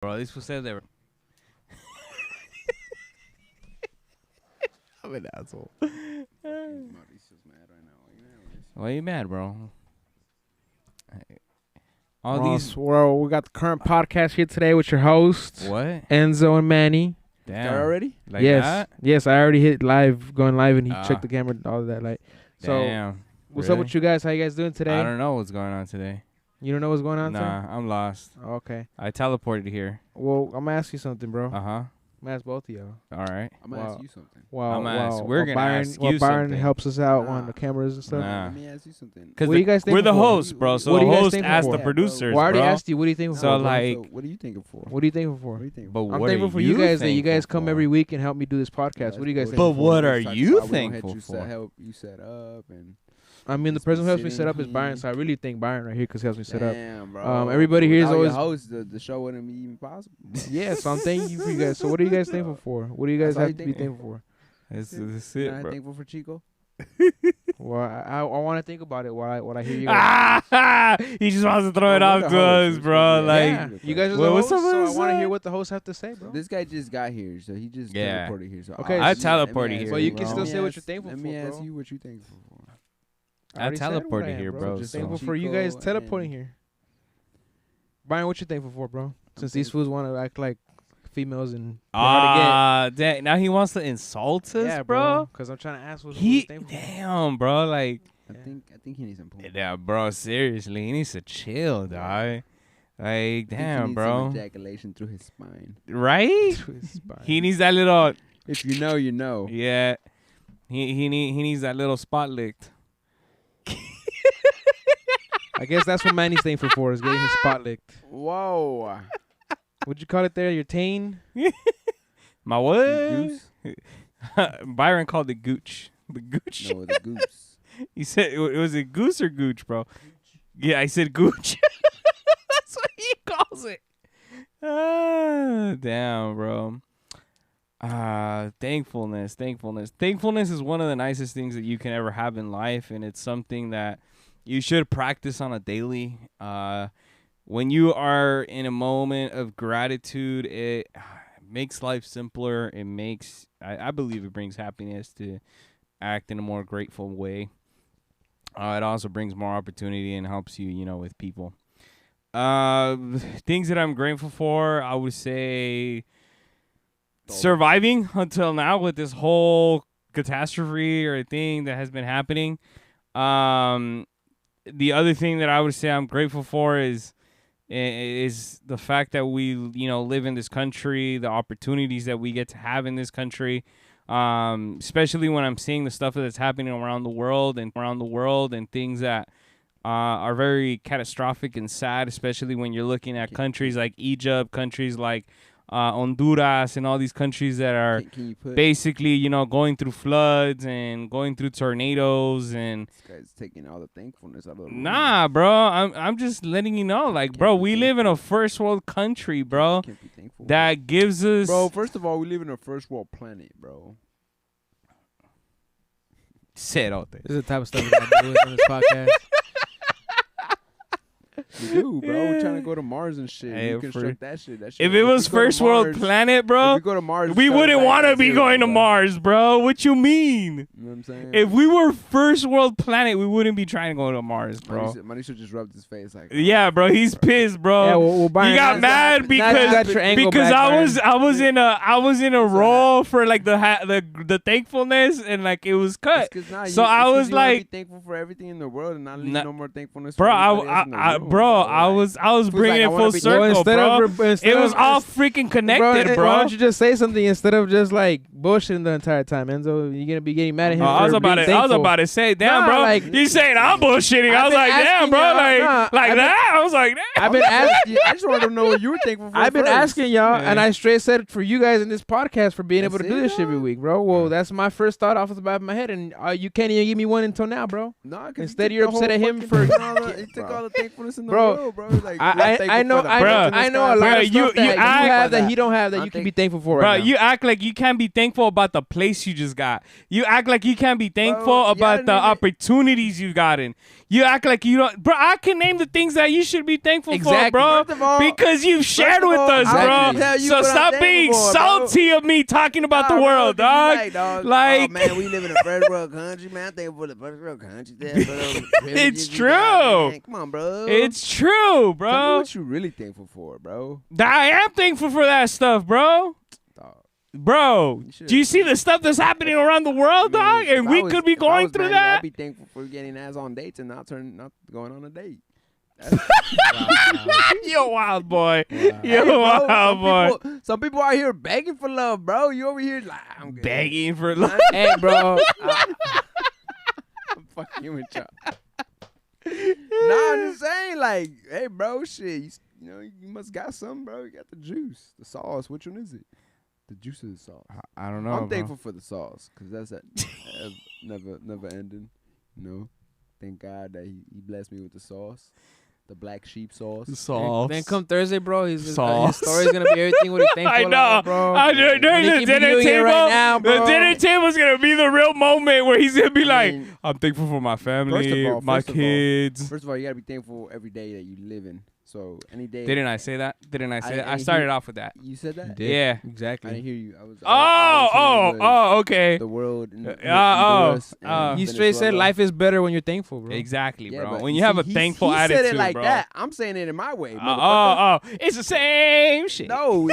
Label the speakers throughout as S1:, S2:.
S1: Bro, these people said they were. I'm an asshole.
S2: Mauricio's mad right now.
S1: Why are you mad, bro?
S3: We got the current podcast here today with your hosts,
S1: What?
S3: Enzo and Manny.
S1: Damn.
S2: Start already?
S1: Like
S3: yes,
S1: that?
S3: yes, I already hit going live, and he
S1: Ah.
S3: checked the camera, all of that. Like, so
S1: Damn.
S3: what's
S1: Really?
S3: up with you guys? How you guys doing today?
S1: I don't know what's going on today.
S3: You don't know what's going on today?
S1: Nah, I'm lost.
S3: Okay.
S1: I teleported here.
S3: Well, I'm gonna ask you something, bro.
S1: Uh-huh.
S3: I'm gonna ask both of y'all.
S1: All right.
S2: I'm going to
S3: Wow.
S2: ask you something.
S1: We're gonna ask you
S3: Byron
S1: something.
S3: helps us out
S2: Nah.
S3: on the cameras and stuff.
S1: Nah.
S2: Let me ask you something.
S1: Because
S3: What do you guys
S1: we're the
S3: thankful for?
S1: hosts, bro. So
S3: What
S1: the
S3: do you guys
S1: host
S3: thankful
S1: asks
S3: for?
S1: the producers,
S3: Well, I already
S1: bro.
S3: asked you. What do you think
S1: So,
S3: for? bro?
S1: like-
S2: what are you thinking for?
S3: What are you thankful for?
S2: What are you thinking
S1: But
S2: for?
S3: I'm
S1: what
S3: thankful
S1: are
S3: for you guys that you
S1: thankful
S3: guys come
S1: for?
S3: every week and help me do this podcast. What do you guys think?
S1: But what are
S2: Let's talk
S1: you
S2: about we don't
S1: thankful
S2: had
S1: for?
S2: help you set up and
S3: I mean, the
S2: Just
S3: person who helps me
S2: sitting
S3: set up is Byron,
S2: here.
S3: so I really thank Byron right here because he helps me set up.
S2: damn, bro.
S3: Everybody here is
S2: Without your
S3: always-
S2: host, the show wouldn't be even possible.
S3: Yeah, so I'm thanking you for you guys. So what are you guys thankful for? What do you guys
S2: That's all
S3: have to
S2: you
S3: be
S2: thankful
S3: thankful for?
S1: That's
S2: You're
S1: it,
S2: not
S1: bro.
S2: thankful for Chico?
S3: Well, I want to think about it while I hear you guys.
S1: Ah! He just wants to throw it
S2: Well,
S1: out
S2: we're
S1: to
S2: the
S1: us,
S2: hosts.
S1: bro.
S2: Yeah.
S1: Like,
S3: Yeah, you guys are
S1: Well,
S3: the
S1: what's
S3: hosts,
S1: up
S3: so I
S1: with
S3: want to
S1: that?
S3: hear what the host have to say, bro.
S2: This guy just got here, so he just
S1: Yeah.
S2: teleported here. So
S3: Okay,
S2: I'll
S3: I
S2: ask you- let me
S1: teleported
S2: ask
S1: here,
S2: you,
S3: But you can
S1: bro.
S3: still
S2: let me
S3: say what
S2: ask-
S3: you're thankful
S2: Let
S3: for,
S2: me ask
S3: bro.
S2: you what you're thankful for.
S3: I already said what
S1: teleported
S3: I am,
S1: here, bro.
S3: Just
S1: so-
S3: thankful for you guys
S2: Chico
S3: teleporting
S2: and-
S3: here. Brian, what you thankful for, bro? Since these fools want to act like females and they're hard to
S1: Now he wants to insult
S3: get.
S1: us,
S3: Yeah,
S1: bro.
S3: Because I'm trying to ask what
S1: He,
S3: who's thankful for.
S1: damn, bro. Like,
S2: I think he needs some pool.
S1: yeah, bro. Seriously, he needs to chill, dog. Like,
S2: I think he
S1: damn,
S2: needs
S1: bro.
S2: some ejaculation through his spine.
S1: Right?
S3: To his spine.
S1: He needs that little.
S2: If you know, you know.
S1: Yeah. He needs that little spot licked.
S3: I guess that's what Manny's thankful for, is getting his spot licked.
S2: Whoa.
S3: What'd you call it there? Your tane?
S1: My what?
S2: Goose?
S1: Byron called it gooch. The gooch.
S2: No, the goose.
S1: He said, was it goose or gooch, bro? Yeah, I said gooch. That's what he calls it. Ah, damn, bro. Thankfulness. Thankfulness is one of the nicest things that you can ever have in life, and it's something that you should practice on a daily. When you are in a moment of gratitude, it makes life simpler. It makes, I believe it brings happiness to act in a more grateful way. It also brings more opportunity and helps you, with people. Things that I'm grateful for, I would say surviving until now with this whole catastrophe or thing that has been happening. The other thing that I would say I'm grateful for is the fact that we, live in this country, the opportunities that we get to have in this country. Especially when I'm seeing the stuff that's happening around the world and things that are very catastrophic and sad, especially when you're looking at countries like Egypt, countries like Honduras, and all these countries that are
S2: Can you put
S1: basically, going through floods and going through tornadoes and
S2: this guy's taking all the thankfulness out of the room.
S1: nah, bro. I'm just letting you know, like, bro, we live in a first world country, bro,
S2: Can't be thankful.
S1: that gives us.
S2: Bro, first of all, we live in a first world planet, bro.
S1: Cerote.
S3: This is the type of stuff we gotta do on this podcast.
S2: We do, bro. We're trying to go to Mars and shit.
S1: Hey,
S2: We construct that shit.
S1: If it was first world planet,
S2: if
S1: bro,
S2: we go to Mars,
S1: we
S2: start
S1: wouldn't
S2: back
S1: want
S2: at
S1: to be
S2: zero,
S1: going to
S2: bro.
S1: Mars, bro. What you mean?
S2: You know what I'm saying?
S1: If we were first world planet, we wouldn't be trying to go to Mars, bro.
S2: Manisha just rubbed his face like.
S1: Yeah, bro, he's pissed, bro.
S3: Yeah, well, Byron,
S1: He got
S3: now-
S1: mad
S3: now you got your angle
S1: because
S3: back,
S1: I was in a role for like the thankfulness, and like it was cut. So I was like,
S2: be thankful for everything in the world and not leave
S1: Nah,
S2: no more thankfulness.
S1: bro,
S2: for anybody else in the room,
S1: I was bringing
S2: like, I
S1: it
S2: wanna
S1: full
S2: be-
S1: circle,
S3: instead
S1: bro.
S3: of- instead
S1: It was
S3: of-
S1: all freaking connected, bro.
S3: Why don't you just say something instead of just like bullshitting the entire time, Enzo? You're gonna be getting mad at him.
S1: I was
S3: for
S1: about
S3: being
S1: to. I was
S3: thankful.
S1: about to say, damn,
S3: Nah,
S1: bro.
S3: like-
S1: You saying I'm bullshitting? I
S3: I've
S1: was
S3: been
S1: like, damn,
S3: asking
S1: bro,
S3: y'all-
S1: like,
S3: nah,
S1: like
S3: I've
S1: that. I was like, damn.
S3: I've been asking.
S2: I just wanted to know what you were thankful for.
S3: I've been
S2: first.
S3: asking y'all,
S1: Yeah.
S3: and I straight said it for you guys in this podcast for being
S2: That's
S3: able to do
S2: it,
S3: this shit every
S2: dog?
S3: week, bro. Well, that's my first thought off the back of my head, and you can't even give me one until now, bro.
S2: No, 'cause
S3: Instead
S2: he
S3: you're
S2: took the
S3: upset
S2: whole
S3: at him
S2: fucking
S3: for-
S2: thing, all the- he took all the thankfulness in the
S3: Bro,
S2: world, bro. Like,
S3: I know a lot of stuff that you have that he don't have that you can be thankful for right now.
S1: You act like you can't be thankful about the place you just got. You act like you can't be thankful about the opportunities you've gotten. You act like you don't. Bro, I can name the things that you should be thankful for, bro. Because you've shared with us, bro. So stop being salty of me talking about the world, dog. Like,
S2: oh, man, we live in a first world country, man. I'm thankful for the first world country.
S1: It's true.
S2: Come on, bro.
S1: It's true, bro.
S2: Tell me what you really thankful for, bro.
S1: I am thankful for that stuff, bro. Bro, do you see the stuff that's happening around the world, dog? And we could be going through that.
S2: I'd be thankful for getting ass on dates and not going on a date.
S1: You're a wild boy.
S2: Wow.
S1: You're a wild boy.
S2: Some people out here begging for love, bro. You over here like, I'm good.
S1: Begging for love.
S3: Hey, bro.
S2: I'm fucking you with y'all. Nah, I'm just saying, like, hey, bro, shit. You know, you must got something, bro. You got the juice, the sauce. Which one is it? The juice of the sauce.
S1: I don't know.
S2: I'm thankful for the sauce because that's never ending. You know, thank God that he blessed me with the sauce, the black sheep sauce.
S1: The sauce.
S3: Then come Thursday, bro. His
S1: sauce.
S3: story's gonna be everything what he's thankful
S1: I know,
S3: bro.
S1: During the dinner table,
S3: right now,
S1: the dinner table's gonna be the real moment where he's gonna be like, "I'm thankful for my family, my kids."
S2: First of all, you gotta be thankful every day that you live in. So any day.
S1: Didn't I say that? I started off with that.
S2: You said that?
S1: Yeah,
S3: exactly.
S2: I didn't hear you.
S1: Okay.
S2: The world.
S3: You straight said life is better when you're thankful, bro.
S1: Exactly, bro. When you have a thankful attitude,
S2: he said it like
S1: bro.
S2: that. I'm saying it in my way.
S1: It's the same shit.
S2: No,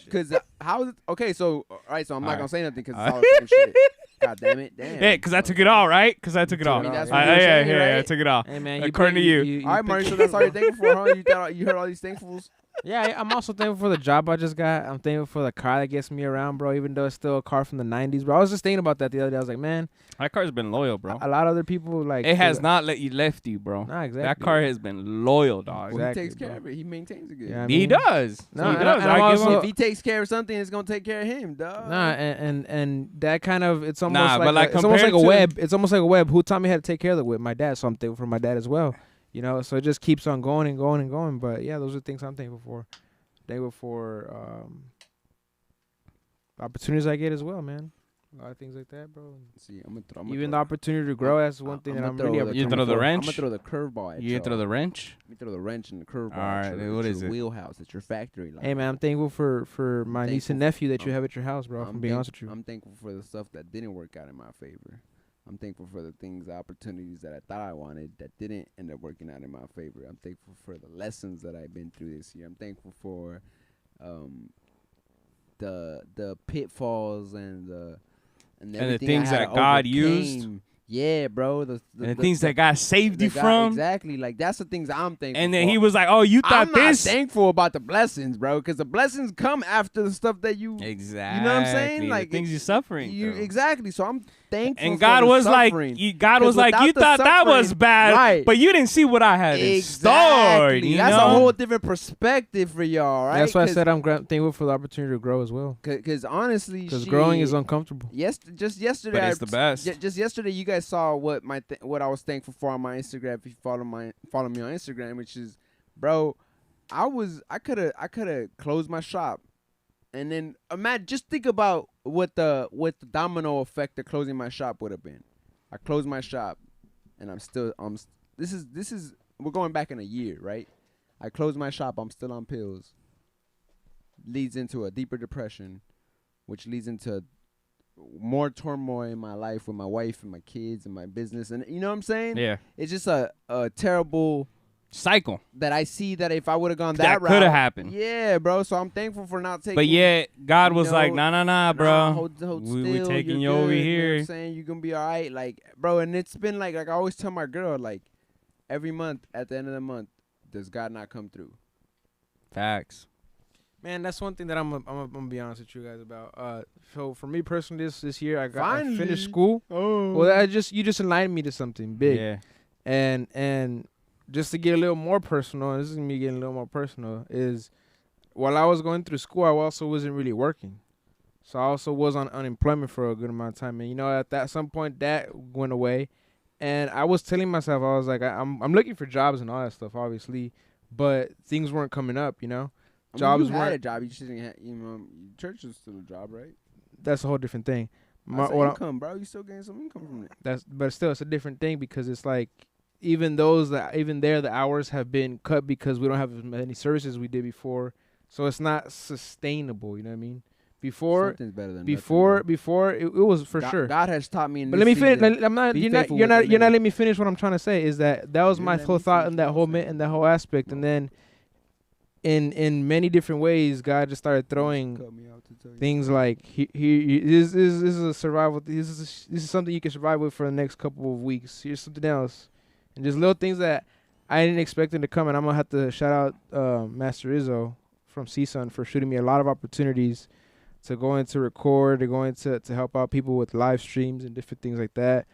S2: because how? Okay, so all right, so I'm not gonna say nothing because it's all the same shit. God damn it, damn.
S1: Yeah, because I took it all, right? Because I took it all. I took it all.
S3: Hey, man,
S1: according to you.
S2: All right, Martin, so that's all you're thankful for, huh? You heard all these thankfuls?
S3: Yeah, I'm also thankful for the job I just got. I'm thankful for the car that gets me around, bro, even though it's still a car from the 90s, bro. I was just thinking about that the other day. I was like, man.
S1: That car's been loyal, bro.
S3: A lot of other people, like.
S1: It has not left you, bro.
S3: Nah, exactly.
S1: That car has been loyal, dog.
S2: Well, he takes care of it. He maintains it good.
S3: Yeah,
S1: he does.
S3: No,
S1: he does.
S3: And
S2: if he takes care of something, it's going to take care of him, dog.
S3: Nah, and that kind of, it's almost
S1: it's
S3: almost like a web. It's almost like a web. Who taught me how to take care of the web? My dad. So I'm thankful for my dad as well. You know, so it just keeps on going and going and going. But yeah, those are things I'm thankful for. Thankful for opportunities I get as well, man. A lot of things like that, bro.
S2: See,
S3: Even the opportunity to grow, that's one thing that I'm really
S1: You throw the wrench?
S2: I'm going to throw the curveball at
S1: you. Throw the wrench?
S2: Let me throw the wrench and the curveball.
S1: All right, what is it?
S2: Wheelhouse. It's your factory.
S3: Hey, man, I'm thankful for my niece and nephew that you have at your house, bro. I'm being honest with you.
S2: I'm thankful for the stuff that didn't work out in my favor. I'm thankful for the things, the opportunities that I thought I wanted that didn't end up working out in my favor. I'm thankful for the lessons that I've been through this year. I'm thankful for the pitfalls and the
S1: things that God used.
S2: Yeah, bro. The
S1: things that God saved you from.
S2: Exactly. Like, that's the things I'm thankful
S1: And then
S2: for.
S1: he was like, oh, you thought
S2: I'm
S1: this?
S2: not thankful about the blessings, bro, because the blessings come after the stuff that you...
S1: Exactly.
S2: You know what I'm saying? Like,
S1: the things you're suffering through.
S2: Exactly. So I'm thankful
S1: and God
S2: for
S1: was
S2: the suffering.
S1: God was like, you thought that was bad,
S2: right,
S1: but you didn't see what I had in store. You
S2: That's
S1: know?
S2: a whole different perspective for y'all, right?
S3: That's why I said I'm thankful for the opportunity to grow as well.
S2: Because honestly,
S3: because growing is uncomfortable.
S2: Just yesterday,
S1: but it's the best.
S2: Just yesterday, you guys saw what what I was thankful for on my Instagram. If you follow me on Instagram, which is, bro, I could have closed my shop, and then imagine, just think about what the domino effect of closing my shop would have been. I closed my shop, and this is we're going back in a year, right? I closed my shop. I'm still on pills. Leads into a deeper depression, which leads into more turmoil in my life with my wife and my kids and my business, and you know what I'm saying?
S1: Yeah.
S2: It's just a terrible
S1: cycle
S2: that I see that if I would have gone that route,
S1: could have happened.
S2: Yeah, bro. So I'm thankful for not taking.
S1: But yeah, God was like, nah, bro.
S2: Hold
S1: we're taking you
S2: good,
S1: over
S2: you
S1: here.
S2: know what I'm saying? You're gonna be all right, like, bro. And it's been like I always tell my girl, like, every month at the end of the month, does God not come through?
S1: Facts.
S3: Man, that's one thing that I'm gonna be honest with you guys about. So for me personally, this year I finished school.
S2: Oh.
S3: Well, you just enlightened me to something big.
S1: Yeah.
S3: And just to get a little more personal, and this is me getting a little more personal, is while I was going through school, I also wasn't really working. So I also was on unemployment for a good amount of time. And, you know, at some point that went away. And I was telling myself, I was like, I'm looking for jobs and all that stuff, obviously, but things weren't coming up, you know.
S2: I mean,
S3: Jobs
S2: you had
S3: weren't.
S2: a job. You just didn't have, church is still a job, right?
S3: That's a whole different thing.
S2: That's income, bro. You still getting some income from it.
S3: But still, it's a different thing because it's like even the hours have been cut because we don't have as many services we did before, so it's not sustainable. You know what I mean?
S2: Something's better than
S3: Before it was for sure.
S2: God has taught me.
S3: But let me finish. I'm not. You're not letting me finish what I'm trying to say. Is that was my whole thought in that whole aspect, and then in many different ways, God just started throwing things like this is a survival. This is something you can survive with for the next couple of weeks. Here's something else, and just little things that I didn't expect them to come. And I'm gonna have to shout out Master Izzo from CSUN for shooting me a lot of opportunities to go into record, to go into to help out people with live streams and different things like that.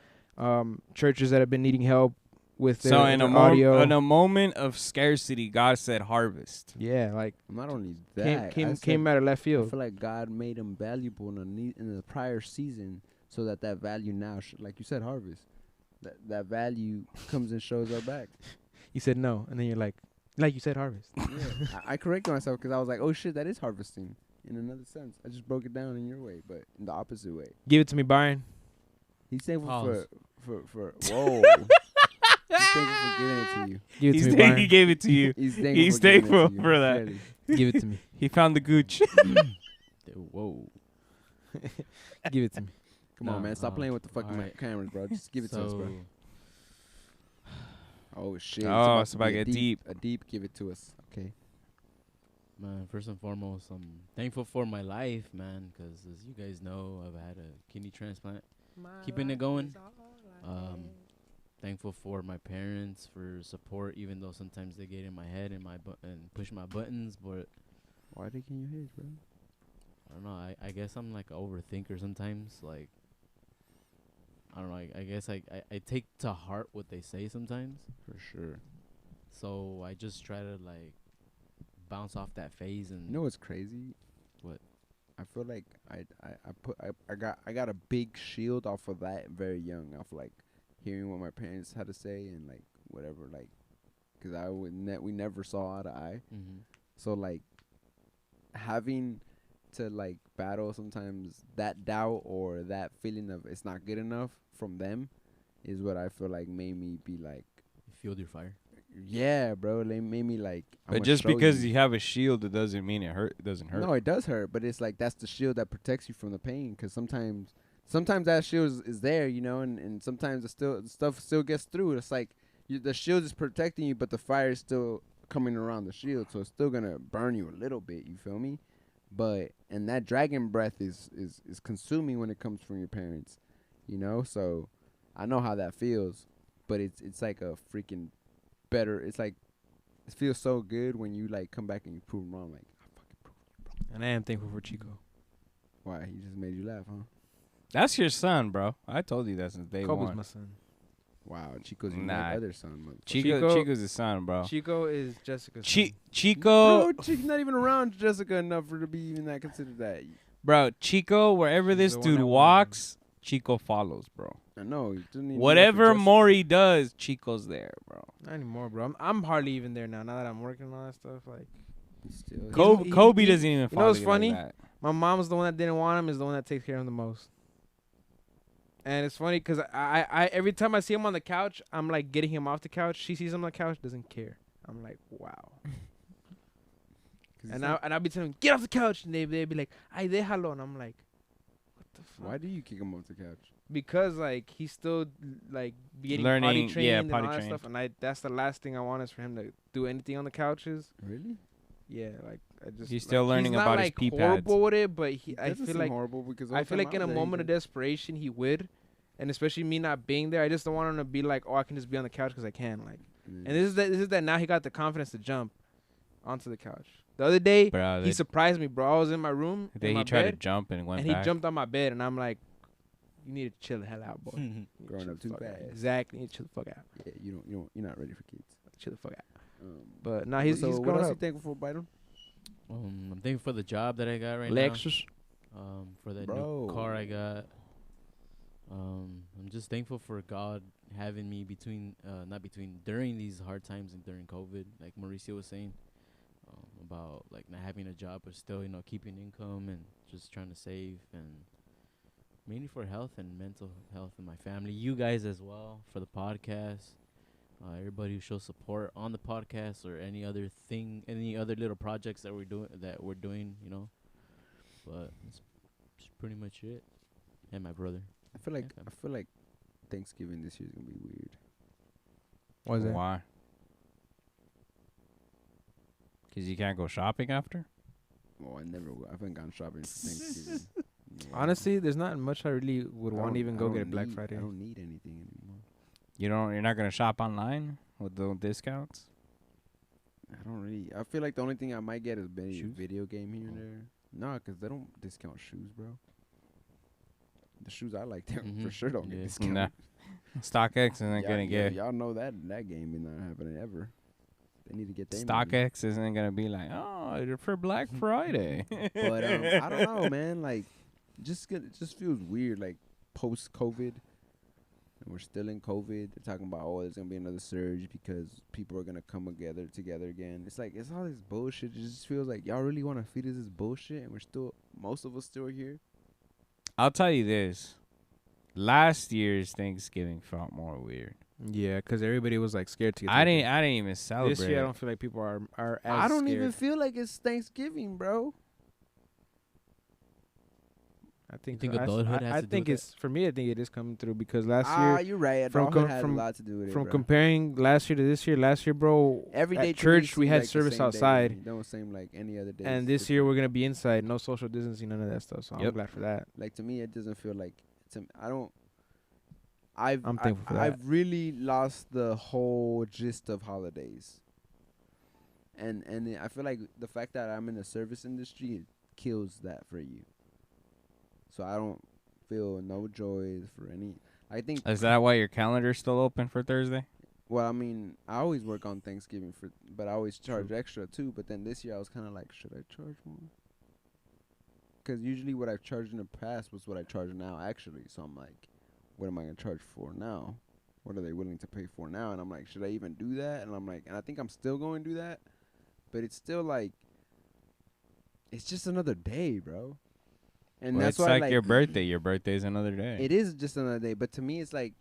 S3: Churches that have been needing help with their, audio.
S1: In a moment of scarcity, God said harvest.
S3: Yeah, like
S2: not only that,
S3: came out of left field.
S2: I feel like God made them valuable in the prior season, so that value now, like you said, harvest. That value comes and shows up back.
S3: You said no, and then you're like you said harvest.
S2: Yeah, I corrected myself because I was like, oh shit, that is harvesting. In another sense, I just broke it down in your way, but in the opposite way.
S3: Give it to me, Byron.
S2: He's thankful for whoa. He's thankful for giving it to you.
S3: Give it to me, Byron.
S1: He gave it to you. He's thankful for that.
S2: Clearly.
S3: Give it to me.
S1: He found the gooch.
S2: Whoa.
S3: Give it to me.
S2: Come on, man. Stop playing with the fucking cameras, bro. Just give it to us, bro. Oh shit.
S1: Oh, it's about to get deep.
S2: A deep, give it to us. Okay.
S4: Man, first and foremost, I'm thankful for my life, man, because as you guys know, I've had a kidney transplant. Keeping it going. Thankful for my parents for support, even though sometimes they get in my head and and push my buttons. But
S2: why they in your head, bro?
S4: I don't know. I guess I'm like an overthinker sometimes. Like, I don't know. I guess I take to heart what they say sometimes.
S2: For sure.
S4: So I just try to like bounce off that phase. And
S2: you know what's crazy?
S4: What?
S2: I feel like I got a big shield off of that very young, off like hearing what my parents had to say and like whatever, like, cause we never saw eye to eye.
S4: Mm-hmm.
S2: So like having to like battle sometimes that doubt or that feeling of it's not good enough from them is what I feel like made me be like,
S4: you fueled your fire.
S2: Yeah, bro. They made me like.
S1: But just because you have a shield, it doesn't mean it doesn't hurt.
S2: No, it does hurt, but it's like that's the shield that protects you from the pain. Because sometimes that shield is there, you know, and sometimes the stuff still gets through. It's like the shield is protecting you, but the fire is still coming around the shield, so it's still gonna burn you a little bit. You feel me? But and that dragon breath is consuming when it comes from your parents, you know. So I know how that feels, but it's like a freaking better. It's like it feels so good when you like come back and you prove them wrong. Like I fucking proved you wrong.
S3: And I am thankful for Chico.
S2: Why? He just made you laugh, huh?
S1: That's your son, bro. I told you that since day
S3: Cobra's
S1: one.
S3: my son.
S2: Wow, Chico's your other son.
S1: Chico's his son, bro.
S3: Chico is Jessica's
S1: son. Chico.
S2: Bro, Chico's not even around Jessica enough for to be even that considered that.
S1: Bro, Chico, wherever this dude walks, Chico follows, bro.
S2: I know.
S1: Whatever Maury does, Chico's there, bro.
S3: Not anymore, bro. I'm hardly even there now. Now that I'm working on all that stuff, like.
S1: Kobe doesn't even follow.
S3: You know what's funny?
S1: Like
S3: my mom's the one that didn't want him. Is the one that takes care of him the most. And it's funny because I every time I see him on the couch, I'm like getting him off the couch. She sees him on the couch, doesn't care. I'm like, wow. and I'll be telling him, get off the couch, and they'd be like, ay, déjalo, and I'm like, what the fuck?
S2: Why do you kick him off the couch?
S3: Because like he's still like getting
S1: learning,
S3: potty trained and all that
S1: trained.
S3: stuff, and that's the last thing I want is for him to do anything on the couches.
S2: Really?
S3: Yeah, like I just.
S1: He's still learning about his pee pads.
S3: He's not like horrible with it, but I
S2: feel
S3: like
S2: horrible because
S3: I feel like in a moment of desperation he would. And especially me not being there, I just don't want him to be like, oh, I can just be on the couch because I can. Like, and this is that now he got the confidence to jump onto the couch. The other day, he surprised me, bro. I was in my room.
S1: The day he tried to jump and went back.
S3: And he jumped on my bed, and I'm like, you need to chill the hell out, boy.
S2: Growing up too fast.
S3: Exactly. You need to chill the fuck out.
S2: Yeah, you're not ready for kids.
S3: Chill the fuck out. But now he's
S2: what else you thankful for, Byron?
S4: I'm thankful for the job that I got right
S3: Lexus.
S4: now. For that new car I got. I'm just thankful for God having me during these hard times and during COVID, like Mauricio was saying, about like not having a job but still, keeping income and just trying to save, and mainly for health and mental health in my family. You guys as well for the podcast. Everybody who shows support on the podcast or any other little projects that we're doing, But it's pretty much it. And my brother.
S2: I feel like Thanksgiving this year is gonna be weird.
S3: Why is that?
S1: Why? Because you can't go shopping after?
S2: Well, I haven't gone shopping for Thanksgiving. Yeah.
S3: Honestly, there's not much I really would want to even go get a Black Friday.
S2: I don't need anything anymore.
S1: You're not gonna shop online with the discounts?
S2: I feel like the only thing I might get is a video game here and there. Nah, because they don't discount shoes, bro. The shoes I like, they for sure don't get discounted.
S1: Nah. StockX isn't gonna get.
S2: Y'all know that game is not happening ever. They need to get their
S1: StockX isn't gonna be like, oh, for Black Friday.
S2: But I don't know, man. Like, it just feels weird. Like post COVID, and we're still in COVID. They're talking about there's gonna be another surge because people are gonna come together again. It's like it's all this bullshit. It just feels like y'all really want to feed us this bullshit, and most of us still here.
S1: I'll tell you this. Last year's Thanksgiving felt more weird.
S3: Yeah, because everybody was like scared to get
S1: I didn't even celebrate.
S3: This year I don't feel like people are as
S2: I don't
S3: scared.
S2: even feel like it's Thanksgiving, bro.
S3: I think
S4: adulthood has
S3: I
S4: to do
S3: think
S4: with
S3: it's for me. I think it is coming through because last year
S2: you're right. Adulthood has a lot to do with it.
S3: From
S2: bro.
S3: comparing last year to this year, last year, bro,
S2: every day
S3: at church we had
S2: like
S3: service outside.
S2: It don't seem like any other day.
S3: And this year we're gonna be inside, no social distancing, none of that stuff. So I'm glad for that.
S2: Like to me, it doesn't feel like I'm thankful for that. I've really lost the whole gist of holidays. And I feel like the fact that I'm in the service industry, it kills that for you. So I don't feel no joy for any. I think
S1: is that why your calendar's still open for Thursday?
S2: Well, I mean, I always work on Thanksgiving but I always charge extra too. But then this year I was kind of like, should I charge more? Because usually what I've charged in the past was what I charge now, actually. So I'm like, what am I gonna charge for now? What are they willing to pay for now? And I'm like, should I even do that? And I'm like, and I think I'm still going to do that. But it's still like, it's just another day, bro. And that's
S1: it's
S2: why
S1: like your birthday. Your birthday's another day.
S2: It is just another day. But to me, it's like,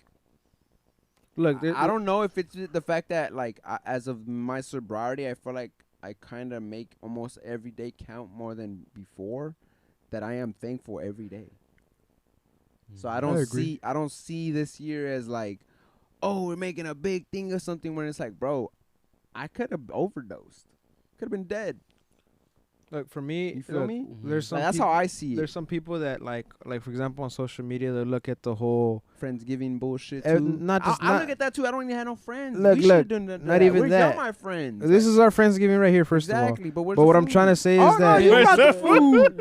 S3: look,
S2: I don't know if it's the fact that, like, as of my sobriety, I feel like I kind of make almost every day count more than before. That I am thankful every day. So I don't see this year as like, oh, we're making a big thing or something. When it's like, bro, I could have overdosed, could have been dead.
S3: Look, for me,
S2: you feel me?
S3: There's some.
S2: That's how I see it.
S3: There's some people that like for example, on social media, they look at the whole
S2: Friendsgiving bullshit too. I look at that too. I don't even have no friends.
S3: Look, not even
S2: Where's
S3: that.
S2: Y'all my friends.
S3: This is our Friendsgiving right here, first of all.
S2: Exactly, but
S3: what I'm trying to say is that.
S2: Where's the food?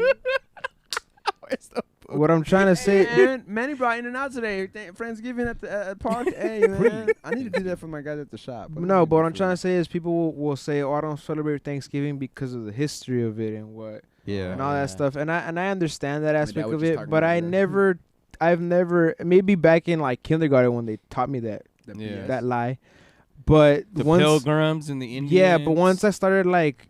S3: Where's the food? What I'm trying to say.
S2: Hey, Manny brought In and Out today. Friendsgiving at the park. Hey man, I need to do that for my guys at the shop.
S3: No, but what I'm trying to say is people will say, "Oh, I don't celebrate Thanksgiving because of the history of it and what."
S1: Yeah.
S3: And all that stuff. And I understand that aspect of it, but I've never maybe back in like kindergarten when they taught me that lie. But
S1: the Pilgrims and the Indians.
S3: Yeah, but once I started like,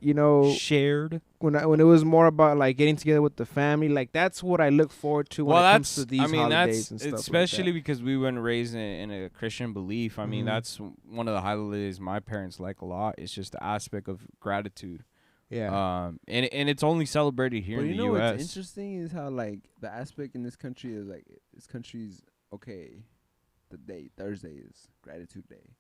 S1: shared
S3: when it was more about like getting together with the family, like that's what I look forward to when it comes to these holidays and stuff.
S1: Especially
S3: like
S1: because we weren't raised in a Christian belief. I mean, that's one of the holidays my parents like a lot. It's just the aspect of gratitude.
S3: Yeah.
S1: And it's only celebrated here in the U.S.
S2: What's interesting is how like the aspect in this country is like this country's okay. The day Thursday is Gratitude Day,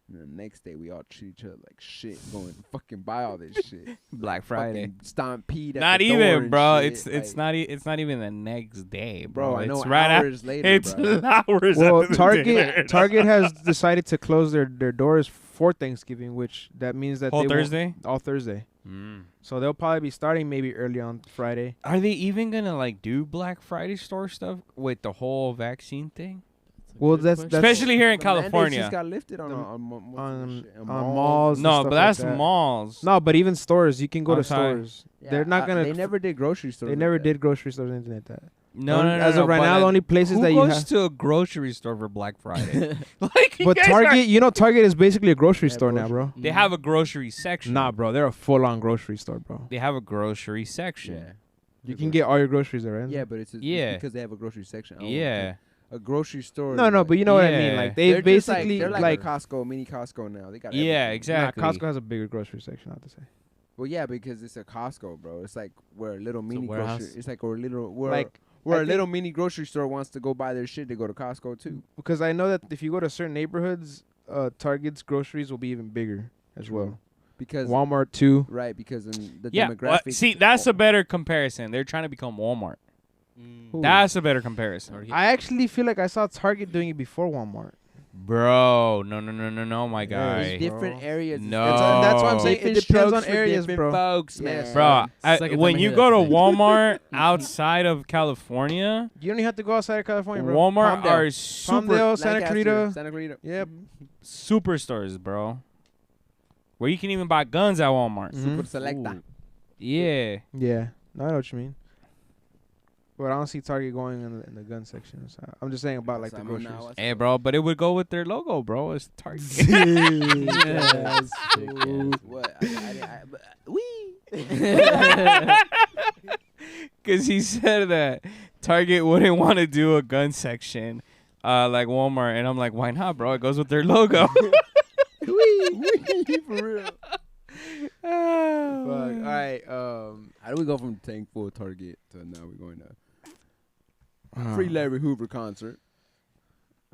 S2: and the next day we all treat each other like shit, going to fucking buy all this shit.
S1: Black Friday,
S2: stampede.
S1: Not even, bro. It's not even the next day, bro.
S2: I know.
S1: It's right
S2: hours later.
S1: It's
S2: bro.
S1: hours.
S3: Well, Target has decided to close their doors for Thanksgiving, which that means that
S1: all Thursday.
S3: So they'll probably be starting maybe early on Friday.
S1: Are they even gonna like do Black Friday store stuff with the whole vaccine thing?
S3: Well, that's
S1: especially here in California.
S2: Just got lifted on
S3: malls.
S1: No, but that's
S3: like that.
S1: malls.
S3: No, but even stores, you can go to stores.
S2: Yeah,
S3: they're not gonna.
S2: They never did grocery stores.
S3: They never did grocery stores or anything like that.
S1: No,
S3: As of right now, the only places that you
S1: Who
S3: have.
S1: goes to a grocery store for Black Friday? Like,
S3: But Target, Target is basically a grocery store now, bro.
S1: They have a grocery section.
S3: Nah, bro, they're a full-on grocery store, bro.
S1: They have a grocery section.
S2: Yeah.
S3: You can get all your groceries there, right?
S2: Yeah, but it's because they have a grocery section.
S1: Yeah.
S2: A grocery store.
S3: No, but you know what I mean.
S1: Yeah.
S3: Like they're basically
S2: they're like a Costco, mini Costco now. They got
S1: Yeah,
S2: everything.
S1: exactly.
S3: Nah, Costco has a bigger grocery section, I have to say.
S2: Well, yeah, because it's a Costco, bro. It's like where a little mini
S4: warehouse.
S2: grocery. It's like where a little where
S3: Like,
S2: where
S3: I
S2: a little mini grocery store wants to go buy their shit. They go to Costco too.
S3: Because I know that if you go to certain neighborhoods, Target's groceries will be even bigger as well.
S2: Because
S3: Walmart too.
S2: right, because in the
S1: Yeah.
S2: demographics.
S1: See, that's a better comparison. They're trying to become Walmart. That's a better comparison.
S3: I actually feel like I saw Target doing it before Walmart.
S1: Bro, no, my guy.
S2: It's different areas.
S1: No.
S3: That's why I'm saying it
S2: Different
S3: depends
S2: strokes
S3: on
S2: for
S3: areas,
S2: different
S3: bro.
S2: folks,
S3: Yes.
S2: man.
S1: Bro,
S4: Second
S1: when
S4: time I
S1: you
S4: hear
S1: go
S4: that
S1: to
S4: today.
S1: Walmart outside of California,
S3: You don't even have to go outside of California, bro.
S1: Walmart
S2: Palmdale.
S1: are super
S3: Palmdale, Santa
S2: Lancaster,
S3: Clarita.
S2: Santa Clarita.
S3: Yep.
S1: superstores, bro. Where you can even buy guns at Walmart.
S3: Mhm.
S2: Super Selecta.
S1: Yeah.
S3: Yeah, I know what you mean. But I don't see Target going in the gun section. So I'm just saying about like the groceries.
S1: Hey, bro, but it would go with their logo, bro. It's Target.
S2: Yes. What?
S1: Because he said that Target wouldn't want to do a gun section like Walmart. And I'm like, why not, bro? It goes with their logo.
S2: For real.
S3: Fuck. All right.
S2: How do we go from tank full Target to now we're going to Free Larry Hoover concert?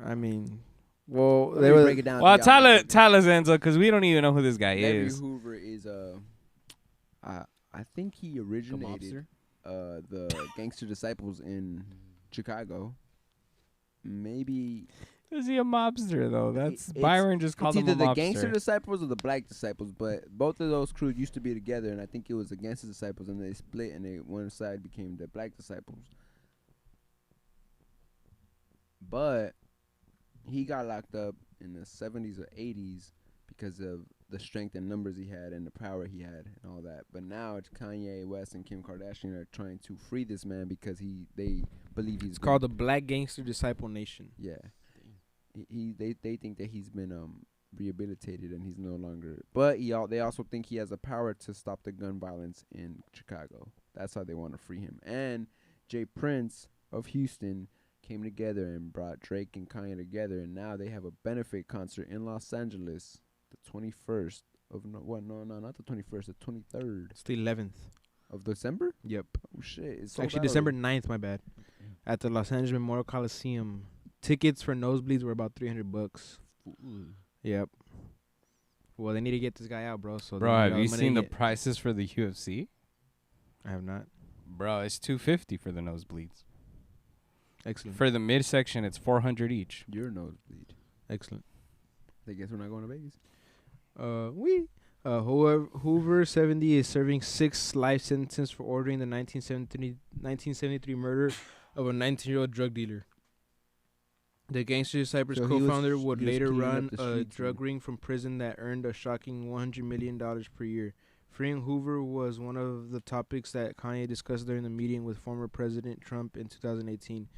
S3: I mean, well,
S2: Let
S3: they
S2: me
S3: were.
S2: break it down.
S1: Well,
S2: to y'all.
S1: Tyler Zenzo, because we don't even know who this guy
S2: Larry
S1: is.
S2: Hoover is I think he originated the Gangster Disciples in Chicago. Maybe
S1: Is he a mobster, though? That's
S2: It's-
S1: Byron just called
S2: it's
S1: him a
S2: either the
S1: mobster.
S2: Gangster Disciples or the Black Disciples, but both of those crews used to be together, and I think it was the Gangster Disciples, and they split, and one side became the Black Disciples. But he got locked up in the 70s or 80s because of the strength and numbers he had and the power he had and all that. But now it's Kanye West and Kim Kardashian are trying to free this man because they believe he's
S3: It's called the Black Gangster Disciple Nation.
S2: yeah. They think that he's been rehabilitated and he's no longer. But they also think he has the power to stop the gun violence in Chicago. That's how they want to free him. And Jay Prince of Houston came together and brought Drake and Kanye together, and now they have a benefit concert in Los Angeles, the 21st of not the 21st, the 23rd
S3: It's the 11th.
S2: of December.
S3: Yep.
S2: Oh shit! It's
S3: It's actually December 9th, my bad. At the Los Angeles Memorial Coliseum. Tickets for nosebleeds were about $300. Yep. Well, they need to get this guy out, bro. So
S1: Bro, have you seen the prices for the UFC?
S3: I have not.
S1: Bro, it's $250 for the nosebleeds.
S3: Excellent.
S1: For the midsection, it's $400 each.
S2: Your nosebleed.
S3: Excellent.
S2: I guess we're not going to Vegas.
S3: Hoover 70 is serving 6 life sentences for ordering the 1973 murder of a 19-year-old drug dealer. The Gangster Disciples
S2: So
S3: co-founder would
S2: he was
S3: later
S2: cleaning up
S3: run
S2: the
S3: a
S2: streets
S3: drug
S2: and-
S3: ring from prison that earned a shocking $100 million per year. Freeing Hoover was one of the topics that Kanye discussed during the meeting with former President Trump in 2018.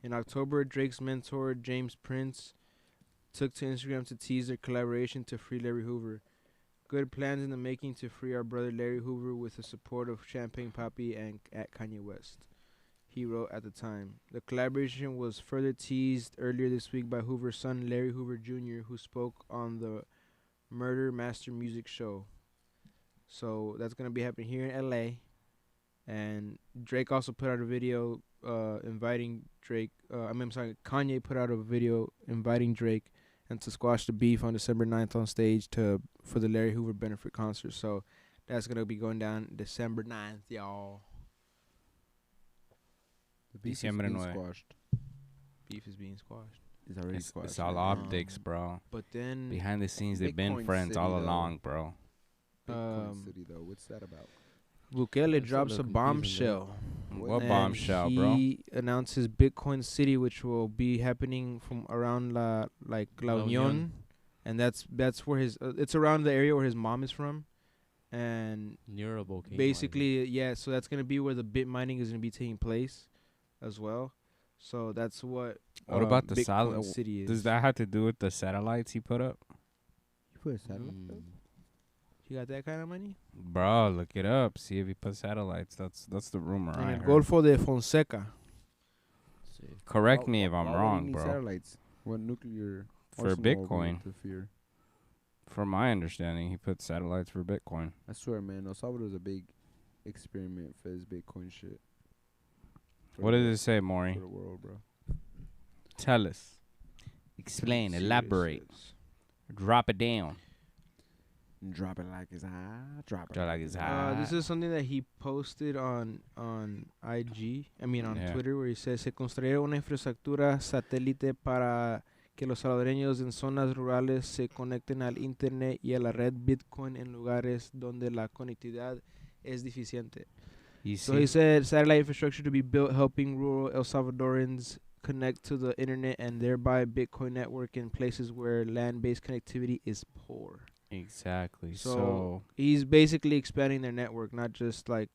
S3: In October, Drake's mentor, James Prince, took to Instagram to tease their collaboration to free Larry Hoover. Good plans in the making to free our brother Larry Hoover with the support of Champagne Papi and at Kanye West, he wrote at the time. The collaboration was further teased earlier this week by Hoover's son, Larry Hoover Jr., who spoke on the Murder Master Music Show. So that's going to be happening here in L.A. And Drake also put out a video inviting Drake. Kanye put out a video inviting Drake and to squash the beef on December 9th on stage for the Larry Hoover benefit concert. So that's going to be going down December 9th, y'all.
S2: The beef is
S1: Diciembre
S2: being
S1: 9.
S2: squashed.
S3: Beef is being squashed.
S2: It's already squashed.
S1: It's all
S2: right now.
S1: optics, bro.
S3: But then
S1: Behind the scenes, they've been
S2: Bitcoin
S1: friends
S2: City,
S1: all
S2: though.
S1: along, bro.
S2: Bitcoin City, though. What's that about?
S3: Bukele
S4: That's a
S3: drops a
S4: little confusing,
S3: bombshell.
S1: What
S3: And
S1: bombshell, bro?
S3: He announces Bitcoin City, which will be happening from around La Union, and that's where his it's around the area where his mom is from, and
S4: Near a volcano.
S3: basically, yeah. So that's gonna be where the bit mining is gonna be taking place. as well. So that's what.
S1: What about the
S3: Bitcoin
S1: satellite?
S3: City is.
S1: Does that have to do with the satellites he put up?
S2: You put a satellite up?
S3: You got that kind of money?
S1: Bro, look it up. See if he put satellites. That's the rumor.
S3: In
S1: I
S3: el
S1: heard.
S3: Golfo de Fonseca.
S1: Correct me if
S2: Why
S1: I'm
S2: would he
S1: wrong,
S2: need
S1: bro.
S2: Satellites? What nuclear
S1: For
S2: arsenal would
S1: Bitcoin.
S2: interfere?
S1: From my understanding, he put satellites for Bitcoin.
S2: I swear, man, El Salvador's a big experiment for this Bitcoin shit.
S1: What does it say, Maury?
S2: For the world, bro.
S1: Tell us. Explain. Elaborate. Drop it down.
S2: Drop it like it's hot. Drop it
S1: Drop like it's hot.
S3: This is something that he posted on IG. I mean on Twitter, where he says se construirá una infraestructura satélite para que los salvadoreños en zonas rurales se conecten al internet y a la red Bitcoin en lugares donde la conectividad es deficiente. So he said satellite infrastructure to be built helping rural El Salvadorans connect to the internet and thereby Bitcoin network in places where land-based connectivity is poor.
S1: Exactly.
S3: So he's basically expanding their network, not just like,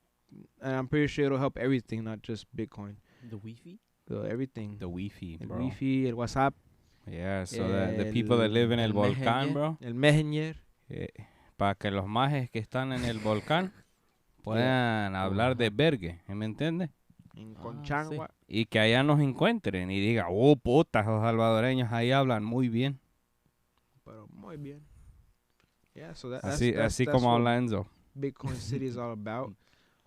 S3: and I'm pretty sure it'll help everything, not just Bitcoin.
S4: The Wi-Fi?
S3: Everything.
S1: The Wi-Fi,
S3: El
S1: bro.
S3: Wi-Fi, el WhatsApp.
S1: Yeah, so that the people that live in el volcán, bro.
S3: El Messenger.
S1: Para que los majes que están en el volcán puedan hablar de vergue, ¿me entiendes?
S3: En Conchagua.
S1: Y que allá nos encuentren y diga, oh, putas, los salvadoreños ahí hablan muy bien.
S3: Pero muy bien. Yeah, so that's
S1: así como habla Enzo.
S3: Bitcoin City is all about.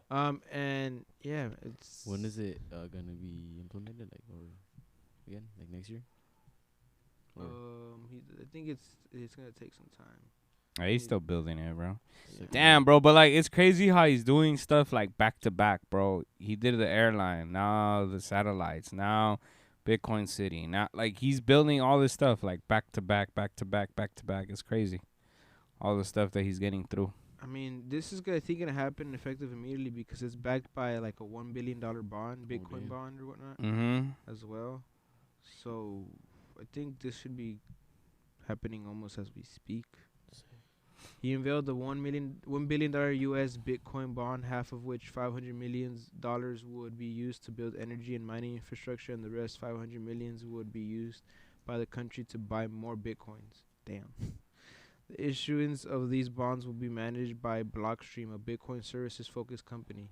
S3: And yeah, it's.
S4: When is it gonna be implemented? Like, or again, like next year?
S3: I think it's gonna take some time.
S1: He's still building it, bro.
S4: Sick.
S1: Damn, bro, but like it's crazy how he's doing stuff like back to back, bro. He did the airline, now the satellites, now Bitcoin City. Now like he's building all this stuff like back to back, back to back, back to back. It's crazy. All the stuff that he's getting through.
S3: I mean, this is gonna happen effective immediately because it's backed by like a $1 billion bond, Bitcoin bond or whatnot, as well. So I think this should be happening almost as we speak. He unveiled the $1 billion U.S. Bitcoin bond, half of which $500 million would be used to build energy and mining infrastructure, and the rest $500 million would be used by the country to buy more Bitcoins. Damn. The issuance of these bonds will be managed by Blockstream, a Bitcoin services-focused company.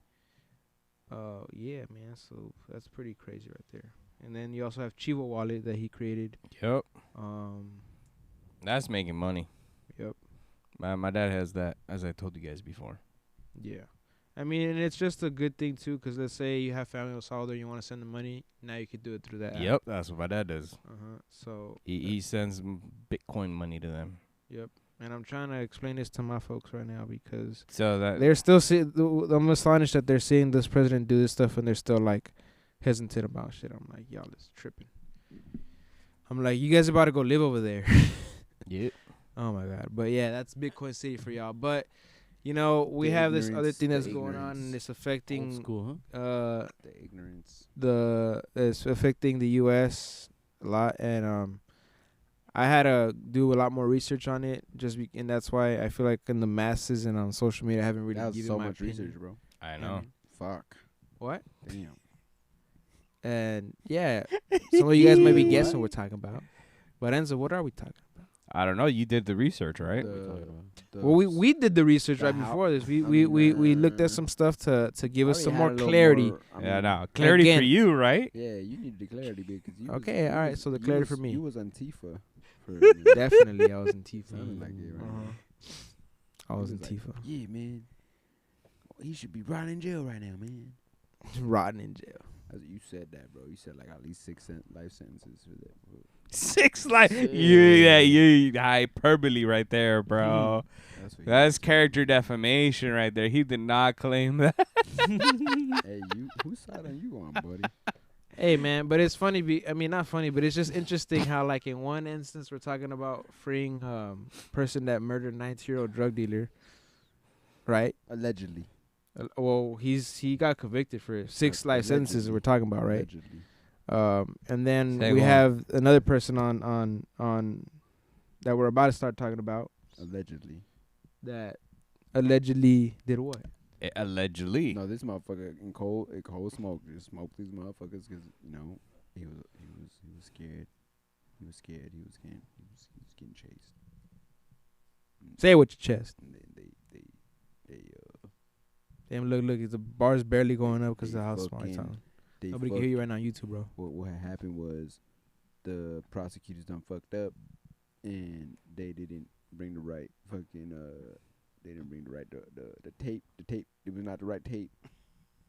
S3: Yeah, man. So that's pretty crazy right there. And then you also have Chivo Wallet that he created.
S1: Yep. That's making money.
S3: Yep.
S1: My dad has that, as I told you guys before.
S3: Yeah. I mean, and it's just a good thing, too, because let's say you have family in El Salvador, you want to send them money, now you could do it through that app.
S1: Yep, that's what my dad does.
S3: So
S1: He sends Bitcoin money to them.
S3: Yep. And I'm trying to explain this to my folks right now because
S1: so
S3: they're still I'm astonished that they're seeing this president do this stuff and they're still like hesitant about shit. I'm like, y'all is tripping. I'm like, you guys about to go live over there.
S1: Yep.
S3: Oh my God. But yeah, that's Bitcoin City for y'all. But you know, we have this other thing that's going on and it's affecting
S4: old school,
S2: the ignorance.
S3: It's affecting the US a lot, and I had to do a lot more research on it, and that's why I feel like in the masses and on social media I haven't really given
S2: so
S3: my
S2: much
S3: opinion.
S2: research, bro.
S1: I know.
S2: Fuck.
S3: What?
S2: Damn.
S3: And yeah, some of you guys might be guessing what we're talking about. But Enzo, what are we talking about?
S1: I don't know. You did the research, right?
S3: Well, we did the research right before this. We looked at some stuff to give us some more clarity.
S1: Clarity
S3: again,
S1: for you, right?
S2: Yeah, you need the clarity because you.
S3: Okay, all right. So the clarity for me.
S2: You was Antifa.
S3: Definitely, I was Antifa.
S2: Sounded like it, right?
S3: I was Antifa.
S2: Like, yeah, man. He should be rotting in jail right now, man.
S3: Rotting in jail.
S2: You said that, bro. You said like at least 6 life sentences for that.
S1: 6 life. You hyperbole right there, bro. That's character defamation right there. He did not claim that.
S2: Hey, whose side are you on, buddy?
S3: Hey, man, but it's funny. I mean, not funny, but it's just interesting how, like, in one instance, we're talking about freeing person that murdered a 19-year-old drug dealer, right?
S2: Allegedly.
S3: Well, he got convicted for 6 life sentences. We're talking about, right?
S2: Allegedly.
S3: And then we have another person on that we're about to start talking about.
S2: Allegedly.
S3: That allegedly did what?
S1: Allegedly.
S2: No, this motherfucker in cold smoke just smoked these motherfuckers because he was scared. He was scared. He was getting chased.
S3: Say it with your chest.
S2: And they
S3: Damn, look, the bar's barely going up because of how small it's on.
S2: they
S3: Nobody can hear you right now on YouTube, bro.
S2: What had happened was the prosecutors done fucked up, and they didn't bring the right fucking they didn't bring the right the tape. The tape, it was not the right tape,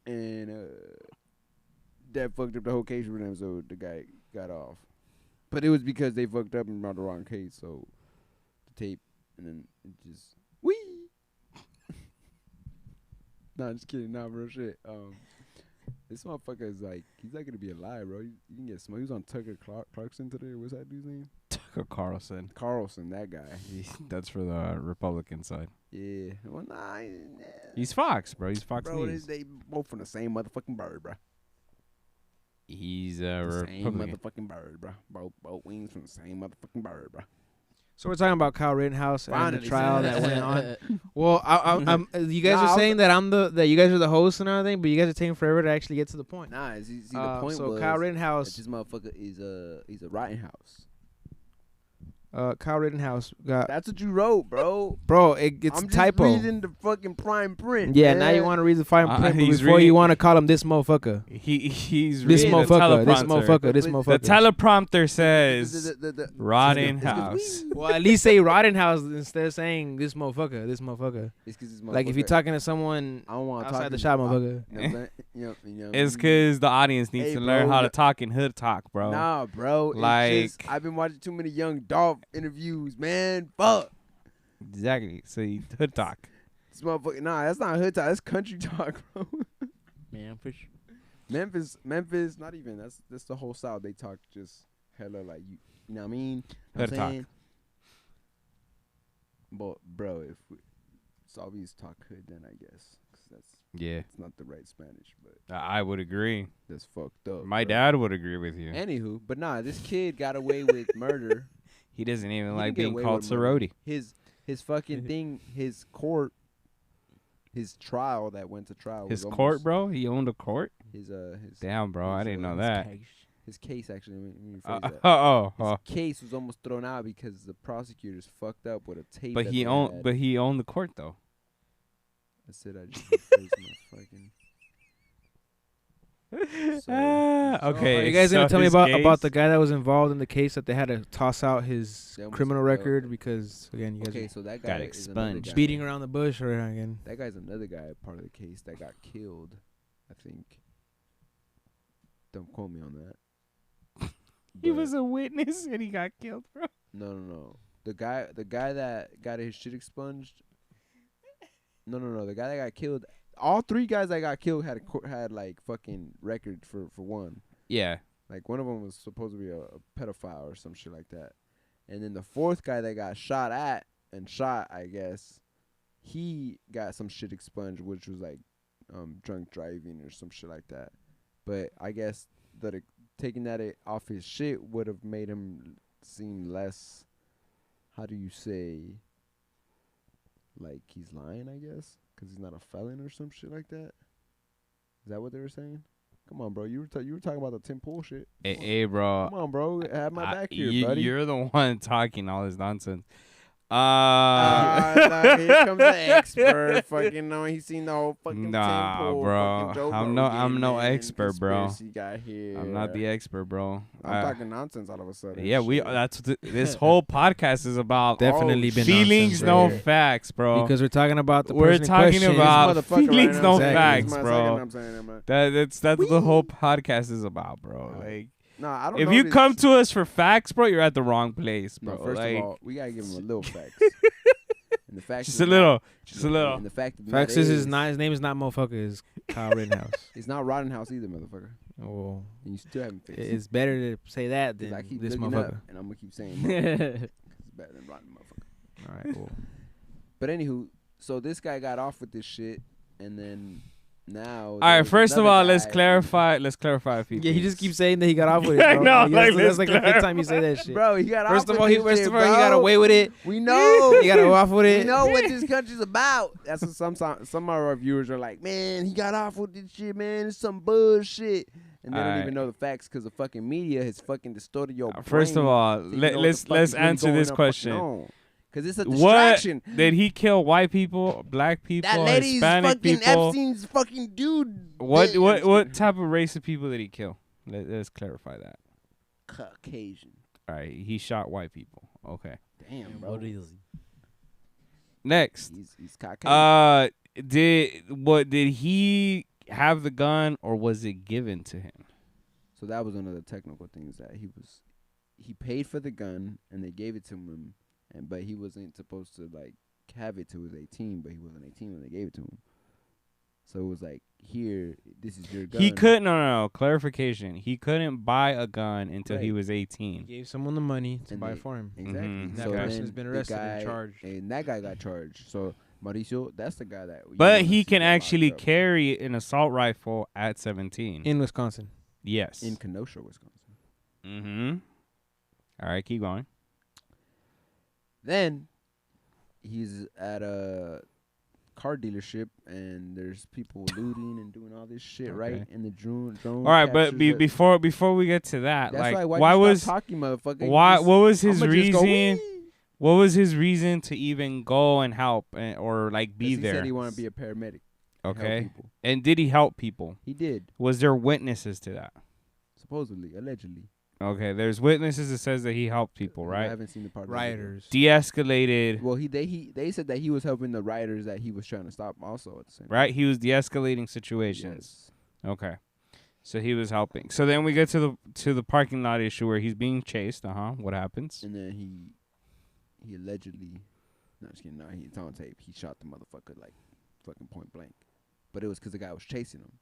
S2: and that fucked up the whole case for them. So the guy got off, but it was because they fucked up and brought the wrong case. So the tape, and then it just wee. Nah, just kidding. Nah, real shit. This motherfucker is like, he's not gonna be alive, bro. You can get smoked. He was on Tucker Clarkson today. What's that dude's name?
S1: Tucker Carlson.
S2: Carlson, that guy.
S1: That's for the Republican side.
S2: Yeah. Well, nah.
S1: He's Fox, bro. He's Fox
S2: bro,
S1: News.
S2: they both from the same motherfucking bird, bro.
S1: He's
S2: the same
S1: Republican.
S2: motherfucking bird, bro. Both wings from the same motherfucking bird, bro.
S3: So we're talking about Kyle Rittenhouse and the trial that went on. Well, you guys
S2: Nah,
S3: are saying that you guys are the hosts and everything, but you guys are taking forever to actually get to the point.
S2: Nah, see the point
S3: so
S2: was
S3: Kyle
S2: that
S3: Rittenhouse,
S2: this motherfucker is he's a Rittenhouse.
S3: Kyle Rittenhouse got.
S2: That's what you wrote, bro.
S3: Bro, it's
S2: I'm
S3: a typo.
S2: just reading the fucking prime print.
S3: Yeah,
S2: man.
S3: now you want to read the fine print
S1: he's
S3: before
S1: reading-
S3: you want to call him this motherfucker.
S1: He's
S3: This
S1: reading the
S3: motherfucker. This
S1: teleprompter.
S3: motherfucker. This
S2: The
S1: The
S3: motherfucker.
S1: teleprompter says
S2: The
S1: Rittenhouse.
S3: Well, at least say Rittenhouse instead of saying this motherfucker. This motherfucker.
S2: It's 'cause this
S3: Like if you're
S2: motherfucker-
S3: talking to someone
S2: I don't want to talk
S3: outside the
S2: to
S3: shop,
S2: I-
S3: motherfucker.
S2: You know what I'm saying? You know,
S1: It's because the audience needs
S2: Hey,
S1: to learn
S2: bro,
S1: how to
S2: look-
S1: talk in hood talk, bro.
S2: Nah, bro. It's
S1: Like-
S2: just, I've been watching too many Young Dolph interviews, man. Fuck.
S1: Exactly. So you hood talk.
S2: This motherfucker. Nah, that's not hood talk. That's country talk, bro.
S4: Man, for sure.
S2: Memphis. Not even. That's the whole South. They talk just hella like you. You know what I mean?
S1: Hood talk.
S2: But bro, if Salvi's talk hood, then I guess 'cause
S1: Yeah,
S2: it's not the right Spanish, but
S1: I would agree.
S2: that's fucked up.
S1: My
S2: bro.
S1: dad would agree with you.
S2: Anywho, but nah, this kid got away with murder.
S1: He doesn't even
S2: He
S1: like
S2: didn't get
S1: being
S2: away
S1: called
S2: with murder.
S1: Sorority.
S2: His fucking thing, his court, his trial that went to trial.
S1: His
S2: was
S1: court,
S2: almost-
S1: bro. He owned a court.
S2: His
S1: Damn, bro. I
S2: his,
S1: didn't know
S2: his
S1: that.
S2: his case actually. Let me rephrase that.
S1: Oh.
S2: His case was almost thrown out because the prosecutors fucked up with a tape.
S1: But
S2: that
S1: he
S2: they
S1: owned.
S2: had.
S1: But he owned the court though.
S2: I said I just rephrased my fucking.
S1: Okay.
S3: Are you guys gonna
S1: so
S3: tell me
S1: his
S3: about the
S1: case-
S3: guy that was involved in the case that they had to toss out his
S2: They almost-
S3: criminal record because again you guys
S2: Okay,
S3: are
S2: so that
S1: Got
S2: guy is another
S1: expunged.
S2: guy.
S3: beating around the bush or again.
S2: That guy's another guy part of the case that got killed. I think. Don't quote me on that.
S1: He
S2: But-
S1: was a witness and he got killed, bro.
S2: No. The guy that got his shit expunged. No. The guy that got killed. All three guys that got killed had like fucking record for one.
S1: Yeah.
S2: Like one of them was supposed to be a pedophile or some shit like that. And then the fourth guy that got shot, I guess, he got some shit expunged, which was like drunk driving or some shit like that. But I guess that taking that off his shit would have made him seem less, how do you say, like he's lying, I guess, because he's not a felon or some shit like that. Is that what they were saying? Come on, bro. You were talking about the Tim Pool shit.
S1: Hey, bro.
S2: Come on, bro. Have my back here, buddy.
S1: You're the one talking all this nonsense.
S2: Here comes the expert. Fucking know he's seen the whole fucking
S1: Nah,
S2: Tim Pool,
S1: bro.
S2: fucking Joe
S1: I'm
S2: Rogan,
S1: no
S2: man,
S1: expert, bro.
S2: conspiracy guy here.
S1: I'm not the expert, bro.
S2: I'm talking nonsense all of a sudden.
S1: Yeah,
S2: Shit.
S1: that's what this whole podcast is about.
S3: Definitely been
S1: feelings,
S3: nonsense
S1: no
S3: right here.
S1: facts, bro.
S3: Because we're talking about the
S1: We're
S3: person in
S1: talking
S3: question.
S1: about
S2: This motherfucker
S1: feelings,
S2: right
S1: no
S2: now.
S3: Exactly.
S1: facts,
S2: This is my
S1: bro.
S2: second I'm saying that, man.
S1: That's what the whole podcast is about, bro. Like,
S2: Nah, I don't
S1: if
S2: know
S1: you
S2: this-
S1: come to us for facts, bro, you're at the wrong place, bro.
S2: No, first
S1: like,
S2: of all, we gotta give him a little facts. And the fact
S1: just
S2: is
S1: a little, just a little.
S2: And the fact that
S3: Facts
S2: that
S3: is his name is not motherfucker. It's Kyle Rittenhouse.
S2: It's not Rittenhouse either, motherfucker.
S3: Well,
S2: And you still haven't fixed it.
S3: it's better to say that
S2: 'Cause
S3: than
S2: I keep
S3: this
S2: looking up,
S3: motherfucker.
S2: and I'm gonna keep saying motherfucker. It's better than Rotten motherfucker.
S3: All right, cool.
S2: But anywho, so this guy got off with this shit, and then Now,
S1: all right. First of all, let's clarify. Let's clarify a few
S3: Yeah, he
S1: things.
S3: just keeps saying that he got off with it. Bro.
S1: I know,
S3: That's like the fifth time you say that shit.
S2: Bro, he got
S3: First
S2: off
S3: of all,
S2: with
S3: he
S2: this shit, bro.
S3: got away with it.
S2: We know.
S3: He got off with it.
S2: We know what this country's about. That's what some of our viewers are like, man, he got off with this shit, man. It's some bullshit. And they don't even know the facts because the fucking media has fucking distorted your brain.
S1: First of all,
S2: so
S1: let's answer this question.
S2: Because it's a distraction.
S1: What did he kill? White people, black people,
S2: That lady's
S1: Hispanic
S2: fucking
S1: people?
S2: Epstein's fucking dude.
S1: What type of race of people did he kill? Let's clarify that.
S2: Caucasian.
S1: All right, he shot white people. Okay.
S2: Damn, bro.
S4: What is he?
S1: Next.
S2: He's Caucasian.
S1: Did he have the gun or was it given to him?
S2: So that was one of the technical things that he paid for the gun and they gave it to him, but he wasn't supposed to like have it till he was 18, but he wasn't 18 when they gave it to him. So it was like, here, this is your gun.
S1: He couldn't. No. Clarification. He couldn't buy a gun until he was 18.
S3: He gave someone the money to buy it for him.
S2: Exactly.
S1: Mhm.
S3: That person's been arrested and charged.
S2: And that guy got charged. So Mauricio, that's the guy that.
S1: But he can actually carry an assault rifle at 17
S3: in Wisconsin.
S1: Yes.
S2: In Kenosha, Wisconsin.
S1: Mm-hmm. All right, keep going.
S2: Then he's at a car dealership and there's people looting and doing all this shit right in the drone.
S1: All right, but before we get to that,
S2: that's
S1: like
S2: why
S1: you
S2: was
S1: stop
S2: talking, motherfucker?
S1: What was his
S2: I'ma
S1: reason? What was his reason to even go and help or like be there?
S2: He said he wanted to be a paramedic.
S1: Okay. And did he help people?
S2: He did.
S1: Was there witnesses to that?
S2: Supposedly, allegedly.
S1: Okay, there's witnesses that says that he helped people, right?
S2: I haven't seen the part.
S3: Rioters.
S1: De-escalated.
S2: Well, they said that he was helping the rioters that he was trying to stop also at the same time.
S1: Right? He was de-escalating situations. Yes. Okay. So he was helping. So then we get to the parking lot issue where he's being chased. What happens?
S2: And then he allegedly, he's on tape. He shot the motherfucker like fucking point blank. But it was because the guy was chasing him.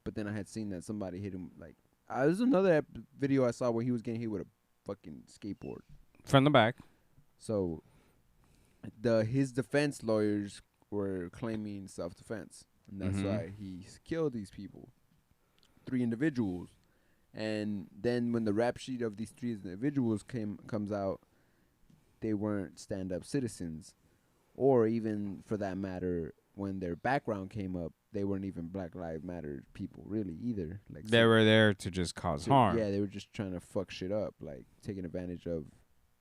S2: But then I had seen that somebody hit him like. There's another video I saw where he was getting hit with a fucking skateboard
S1: from the back.
S2: So his defense lawyers were claiming self-defense, and that's why he killed these people, 3 individuals. And then when the rap sheet of these 3 individuals comes out, they weren't stand-up citizens, or even for that matter, when their background came up, they weren't even Black Lives Matter people really either. Like
S1: they were there to just cause harm.
S2: Yeah, they were just trying to fuck shit up, like taking advantage of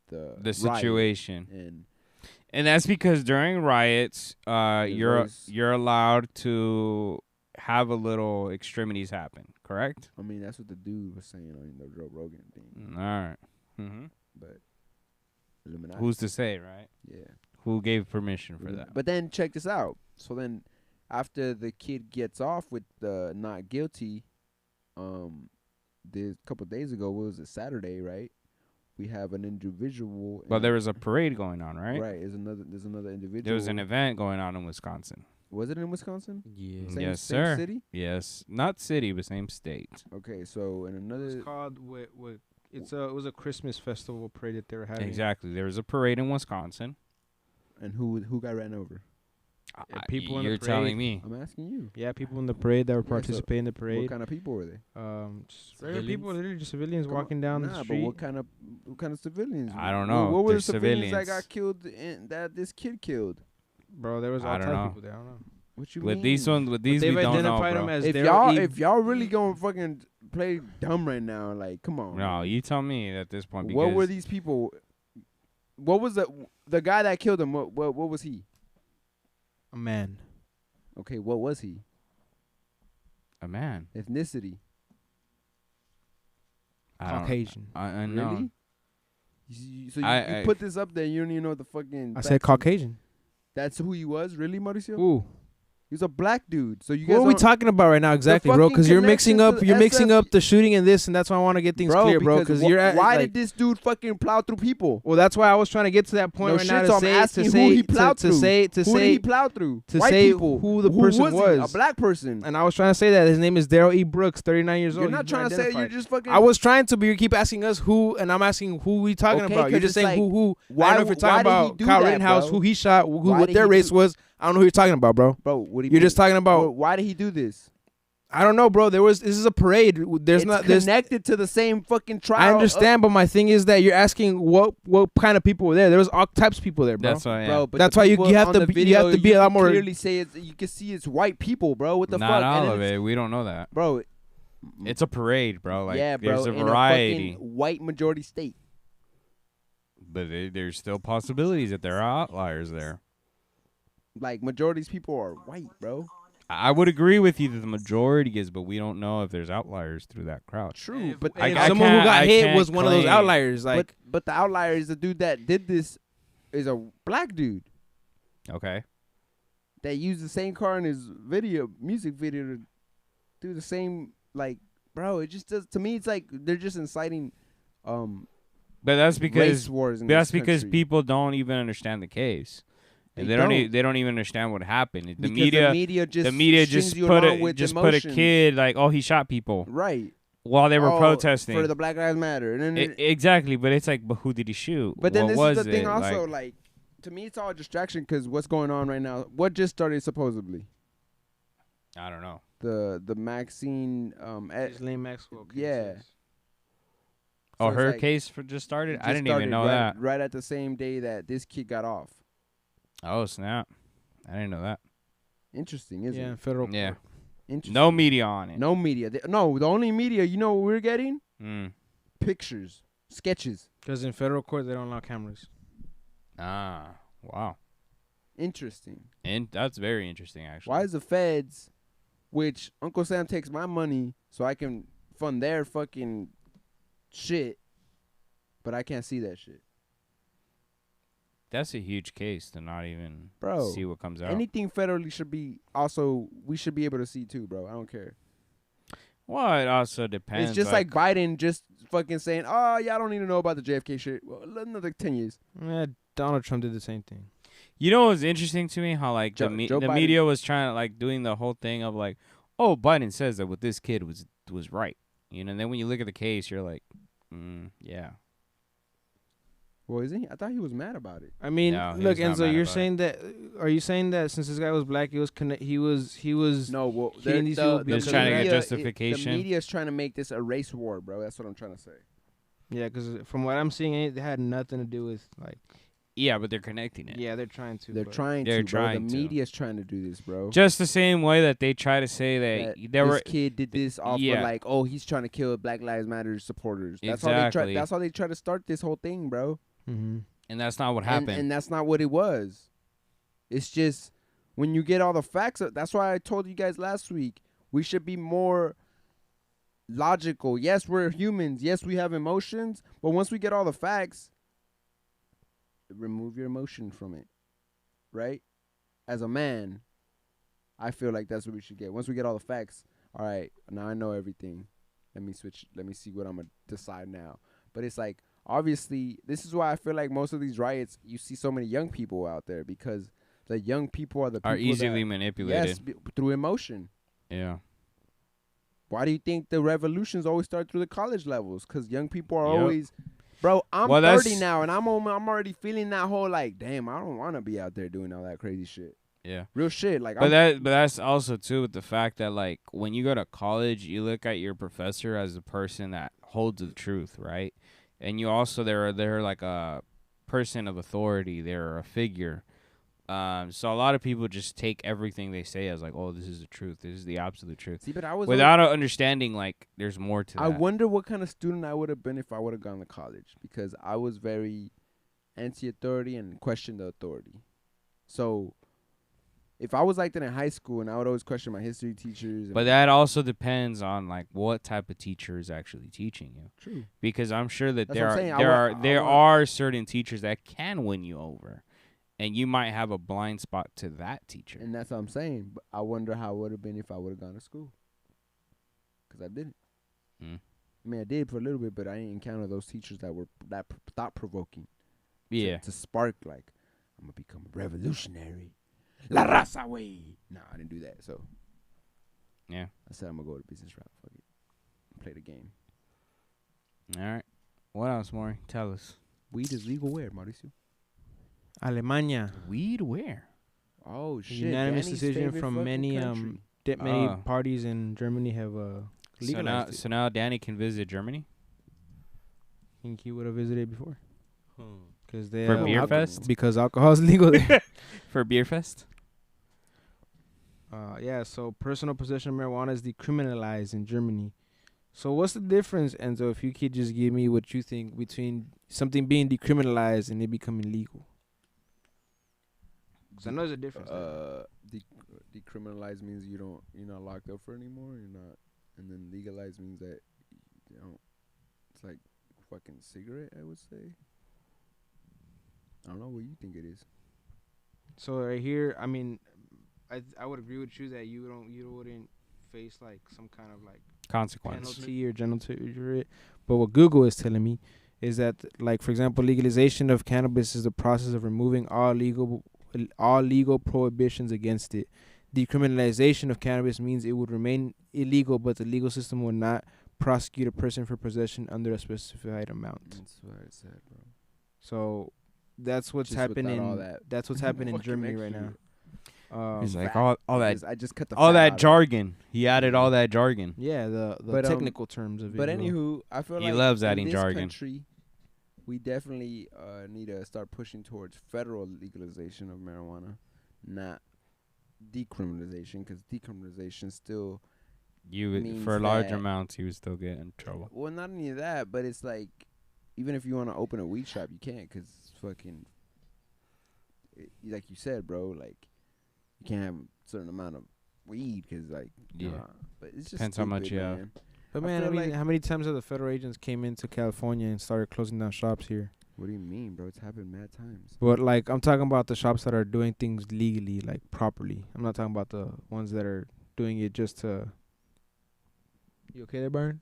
S2: the
S1: situation. And that's because during riots, you're allowed to have a little extremities happen, correct?
S2: I mean, that's what the dude was saying on the Joe Rogan thing.
S1: All right. Mm-hmm.
S2: But Illuminati.
S1: Who's to say, right?
S2: Yeah.
S1: Who gave permission for that?
S2: But then check this out. So then, after the kid gets off with the not guilty, this couple days ago, what was it, Saturday, right? We have an individual.
S1: Well, there was a parade going on, right?
S2: Right. There's another individual.
S1: There was an event going on in Wisconsin.
S2: Was it in Wisconsin?
S4: Yeah.
S1: Yes,
S2: same
S1: sir.
S2: City?
S1: Yes, not city, but same state.
S2: Okay, so in another.
S3: It's called it was a Christmas festival parade that they were having.
S1: Exactly. There was a parade in Wisconsin.
S2: And who got ran over?
S3: People in the
S1: You're
S3: parade.
S1: telling me.
S2: I'm asking you.
S3: Yeah, people in the parade that were participating in the parade.
S2: What kind of people were they?
S3: Just regular people, literally just civilians walking down the street.
S2: But what kind of civilians?
S1: I don't know.
S2: What were the
S1: civilians
S2: that got killed that this kid killed?
S3: Bro, there was all types of people there. I don't know.
S2: What you
S1: with
S2: mean?
S1: these we don't know, bro.
S2: If y'all really gonna fucking play dumb right now, like, come on.
S1: No, you tell me at this point.
S2: What were these people? What was the guy that killed him? What was he?
S3: A man.
S2: Okay, what was he?
S1: A man.
S2: Ethnicity.
S3: Caucasian.
S1: I know.
S2: Really? So you put this up there, you don't even know the fucking.
S3: I said Caucasian.
S2: That's who he was, really, Mauricio?
S3: Who?
S2: He's a black dude. So you guys.
S3: What are we talking about right now, exactly, bro? Because you're mixing up the shooting and this, and that's why I want to get things clear, bro. Because
S2: why did this dude fucking plow through people?
S3: Well, that's why I was trying to get to that point right now to say who he
S2: plowed through.
S3: To say who the person was.
S2: A black person.
S3: And I was trying to say that his name is Daryl E. Brooks, 39 years old.
S2: You're not trying to say you're just fucking.
S3: I was trying to, but you keep asking us who, and I'm asking who we talking about. You're just saying who. I don't know if you're talking about Kyle Rittenhouse, who he shot, what their race was. I don't know who you're talking about, bro.
S2: Bro, what do you
S3: You're
S2: mean?
S3: just talking about.
S2: Why did he do this?
S3: I don't know, bro. This is a parade. There's
S2: It's
S3: not
S2: connected to the same fucking trial.
S3: I understand, but my thing is that you're asking what kind of people were there. There was all types of people there, bro.
S1: That's why. Yeah.
S2: Bro, but
S3: That's
S2: the
S3: why you
S2: people
S3: have
S2: on
S3: to
S2: the
S3: be
S2: video,
S3: a lot more.
S2: Clearly say you can see it's white people, bro. What the fuck?
S1: Not
S2: And
S1: all
S2: then
S1: of
S2: it's-
S1: it. We don't know that.
S2: bro.
S1: It's a parade, bro. Like,
S2: yeah, bro.
S1: there's a
S2: in
S1: variety.
S2: a fucking white majority state.
S1: But there's still possibilities that there are outliers there.
S2: Like majorities people are white, bro.
S1: I would agree with you that the majority is, but we don't know if there's outliers through that crowd.
S2: True, but
S1: I
S3: Someone who got hit
S1: can't
S3: was one of those
S1: claim.
S3: outliers. Like,
S2: but the outlier is the dude that did this is a black dude
S1: Okay.
S2: that used the same car in his music video to do the same. Like, bro, it just does to me. It's like they're just inciting
S1: But that's because
S2: race wars. In
S1: that's
S2: this
S1: because
S2: country.
S1: people don't even understand the case. And
S2: They
S1: they don't.
S2: don't.
S1: They don't even understand what happened. The
S2: Because
S1: media
S2: just
S1: just
S2: you
S1: put
S2: along with
S1: put a
S2: emotions.
S1: kid like, oh, he shot people
S2: right
S1: while they were
S2: Oh,
S1: protesting
S2: for the Black Lives Matter, and then
S1: exactly. But it's like, but who did he shoot?
S2: but then
S1: what
S2: this
S1: was
S2: is the thing
S1: it?
S2: also.
S1: Like,
S2: Like to me, it's all a distraction because what's going on right now? What just started supposedly
S1: I don't know.
S2: the Maxine
S3: Ghislaine Maxwell.
S2: yeah.
S1: Oh,
S2: it's
S1: her
S2: like-
S1: case just started.
S2: it
S1: I
S2: just
S1: didn't even
S2: started
S1: know
S2: right,
S1: that.
S2: right at the same day that this kid got off.
S1: Oh snap! I didn't know that.
S2: Interesting, isn't
S3: Yeah,
S2: it?
S3: federal court.
S1: Yeah.
S2: Interesting.
S1: No media on it.
S2: No media. No, the only media. You know what we're getting?
S1: Mm.
S2: Pictures, sketches.
S3: Because in federal court they don't allow cameras.
S1: Ah. Wow.
S2: Interesting.
S1: And that's very interesting, actually.
S2: Why is the feds, which Uncle Sam takes my money so I can fund their fucking shit, but I can't see that shit,
S1: That's a huge case to not even
S2: bro?
S1: see what comes out.
S2: Anything federally should be also we should be able to see too, bro. I don't care.
S1: Well, it also depends.
S2: It's just like Biden just fucking saying, "Oh, yeah, I don't need to know about the JFK shit." Well, another 10 years.
S3: Yeah, Donald Trump did the same thing.
S1: you know what's interesting to me? How like
S2: Joe
S1: the
S2: Biden-
S1: media was trying to like doing the whole thing of like, oh, Biden says that what this kid was right. You know, and then when you look at the case, you're like, yeah.
S2: Well, is he? I thought he was mad about it.
S3: I mean,
S1: No, he
S3: look,
S1: was not
S3: Enzo,
S1: mad
S3: you're
S1: about
S3: saying that? Are you saying that since this guy was black, he was
S2: No, well,
S3: Hitting these people
S1: He was
S3: because
S1: trying to get
S2: media-
S1: justification.
S2: The media is trying to make this a race war, bro. That's what I'm trying to say.
S3: Yeah, because from what I'm seeing, it had nothing to do with like.
S1: Yeah, but they're connecting it.
S3: Yeah, they're trying to.
S2: They're
S3: but-
S2: trying
S1: They're
S2: to, bro.
S1: trying
S2: The
S1: to.
S2: media's trying to do this, bro.
S1: Just the same way that they try to say that there
S2: this
S1: were
S2: kid did this off
S1: yeah.
S2: of like, oh, he's trying to kill Black Lives Matter supporters. That's how they try.
S1: Exactly.
S2: That's how they try to start this whole thing, bro.
S3: Mm-hmm.
S1: and that's not what
S2: And,
S1: happened.
S2: and that's not what it was. It's just when you get all the facts. That's why I told you guys last week we should be more logical. Yes, we're humans. Yes, we have emotions. But once we get all the facts, remove your emotion from it. Right? As a man, I feel like that's what we should get. Once we get all the facts, all right, now I know everything. Let me switch. Let me see what I'm going to decide now. But it's like, obviously, this is why I feel like most of these riots, you see so many young people out there because the young people are the people
S1: easily
S2: that,
S1: manipulated.
S2: yes, through emotion.
S1: Yeah.
S2: Why do you think the revolutions always start through the college levels? Because young people are
S1: Yep.
S2: always, bro. I'm
S1: Well,
S2: 30
S1: that's-
S2: now, and I'm already feeling that whole like, damn, I don't want to be out there doing all that crazy shit.
S1: Yeah.
S2: Real shit, like.
S1: But that's also too with the fact that like when you go to college, you look at your professor as the person that holds the truth, right? And you also they're like a person of authority. They're a figure. So a lot of people just take everything they say as like, oh, this is the truth. This is the absolute truth.
S2: See, but I was
S1: Without understanding like there's more to
S2: I
S1: that.
S2: wonder what kind of student I would have been if I would have gone to college because I was very anti-authority and questioned the authority. So if I was like that in high school and I would always question my history teachers. And
S1: But that also depends on like what type of teacher is actually teaching you.
S2: true.
S1: Because I'm sure that
S2: That's what I'm saying.
S1: there
S2: I
S1: are certain teachers that can win you over, and you might have a blind spot to that teacher.
S2: And that's what I'm saying. But I wonder how it would have been if I would have gone to school. Because I didn't.
S1: Mm.
S2: I mean, I did for a little bit, but I didn't encounter those teachers that were that thought-provoking.
S1: Yeah.
S2: To spark, like, I'm going to become a revolutionary. La raza, way. Nah, I didn't do that. So
S1: Yeah.
S2: I said I'm going to go to business route. Fuck it. Play the game.
S1: All right. What else, Maury? Tell us.
S2: Weed is legal where, Mauricio?
S3: Alemania.
S1: Weed where?
S2: Oh shit!
S3: Unanimous
S2: Danny's
S3: decision
S2: favorite
S3: from
S2: fucking
S3: many
S2: country.
S3: many parties in Germany have legalized it.
S1: So now Danny can visit Germany
S3: Think he would have visited before? Because they
S1: for beer fest.
S3: because alcohol is legal there.
S1: For beer fest.
S3: Yeah, so personal possession of marijuana is decriminalized in Germany. So what's the difference, Enzo, if you could just give me what you think between something being decriminalized and it becoming legal? Because I know there's a difference.
S2: Decriminalize means you're not locked up for anymore. You're not, and then legalize means that it's like fucking cigarette. I would say. I don't know what you think it is. So
S3: right here, I mean, I would agree with you that you wouldn't face like some kind of like
S1: consequence
S3: penalty or penalty. But what Google is telling me is that, like, for example, legalization of cannabis is the process of removing all legal prohibitions against it. Decriminalization of cannabis means it would remain illegal, but the legal system will not prosecute a person for possession under a specified amount.
S2: That's what I said, bro.
S3: So that's what's happening. That's what's happening in Germany right now.
S1: He's like all that.
S2: I just cut the
S1: all that jargon. He added all that jargon.
S3: Yeah, the technical terms of it.
S2: But anywho, I feel like
S1: he loves adding
S2: in this
S1: jargon.
S2: Country, we definitely need to start pushing towards federal legalization of marijuana, not decriminalization, because decriminalization still
S1: for large amounts you would still get in trouble.
S2: Well, not only that, but it's like even if you want to open a weed shop, you can't, because fucking like you said, bro, like. You can't have a certain amount of weed because, like, but it's just
S1: depends how much you have.
S3: But man, I mean, how many times have the federal agents came into California and started closing down shops here?
S2: What do you mean, bro? It's happened mad times.
S3: But like, I'm talking about the shops that are doing things legally, like properly. I'm not talking about the ones that are doing it just to. You okay there, Byron?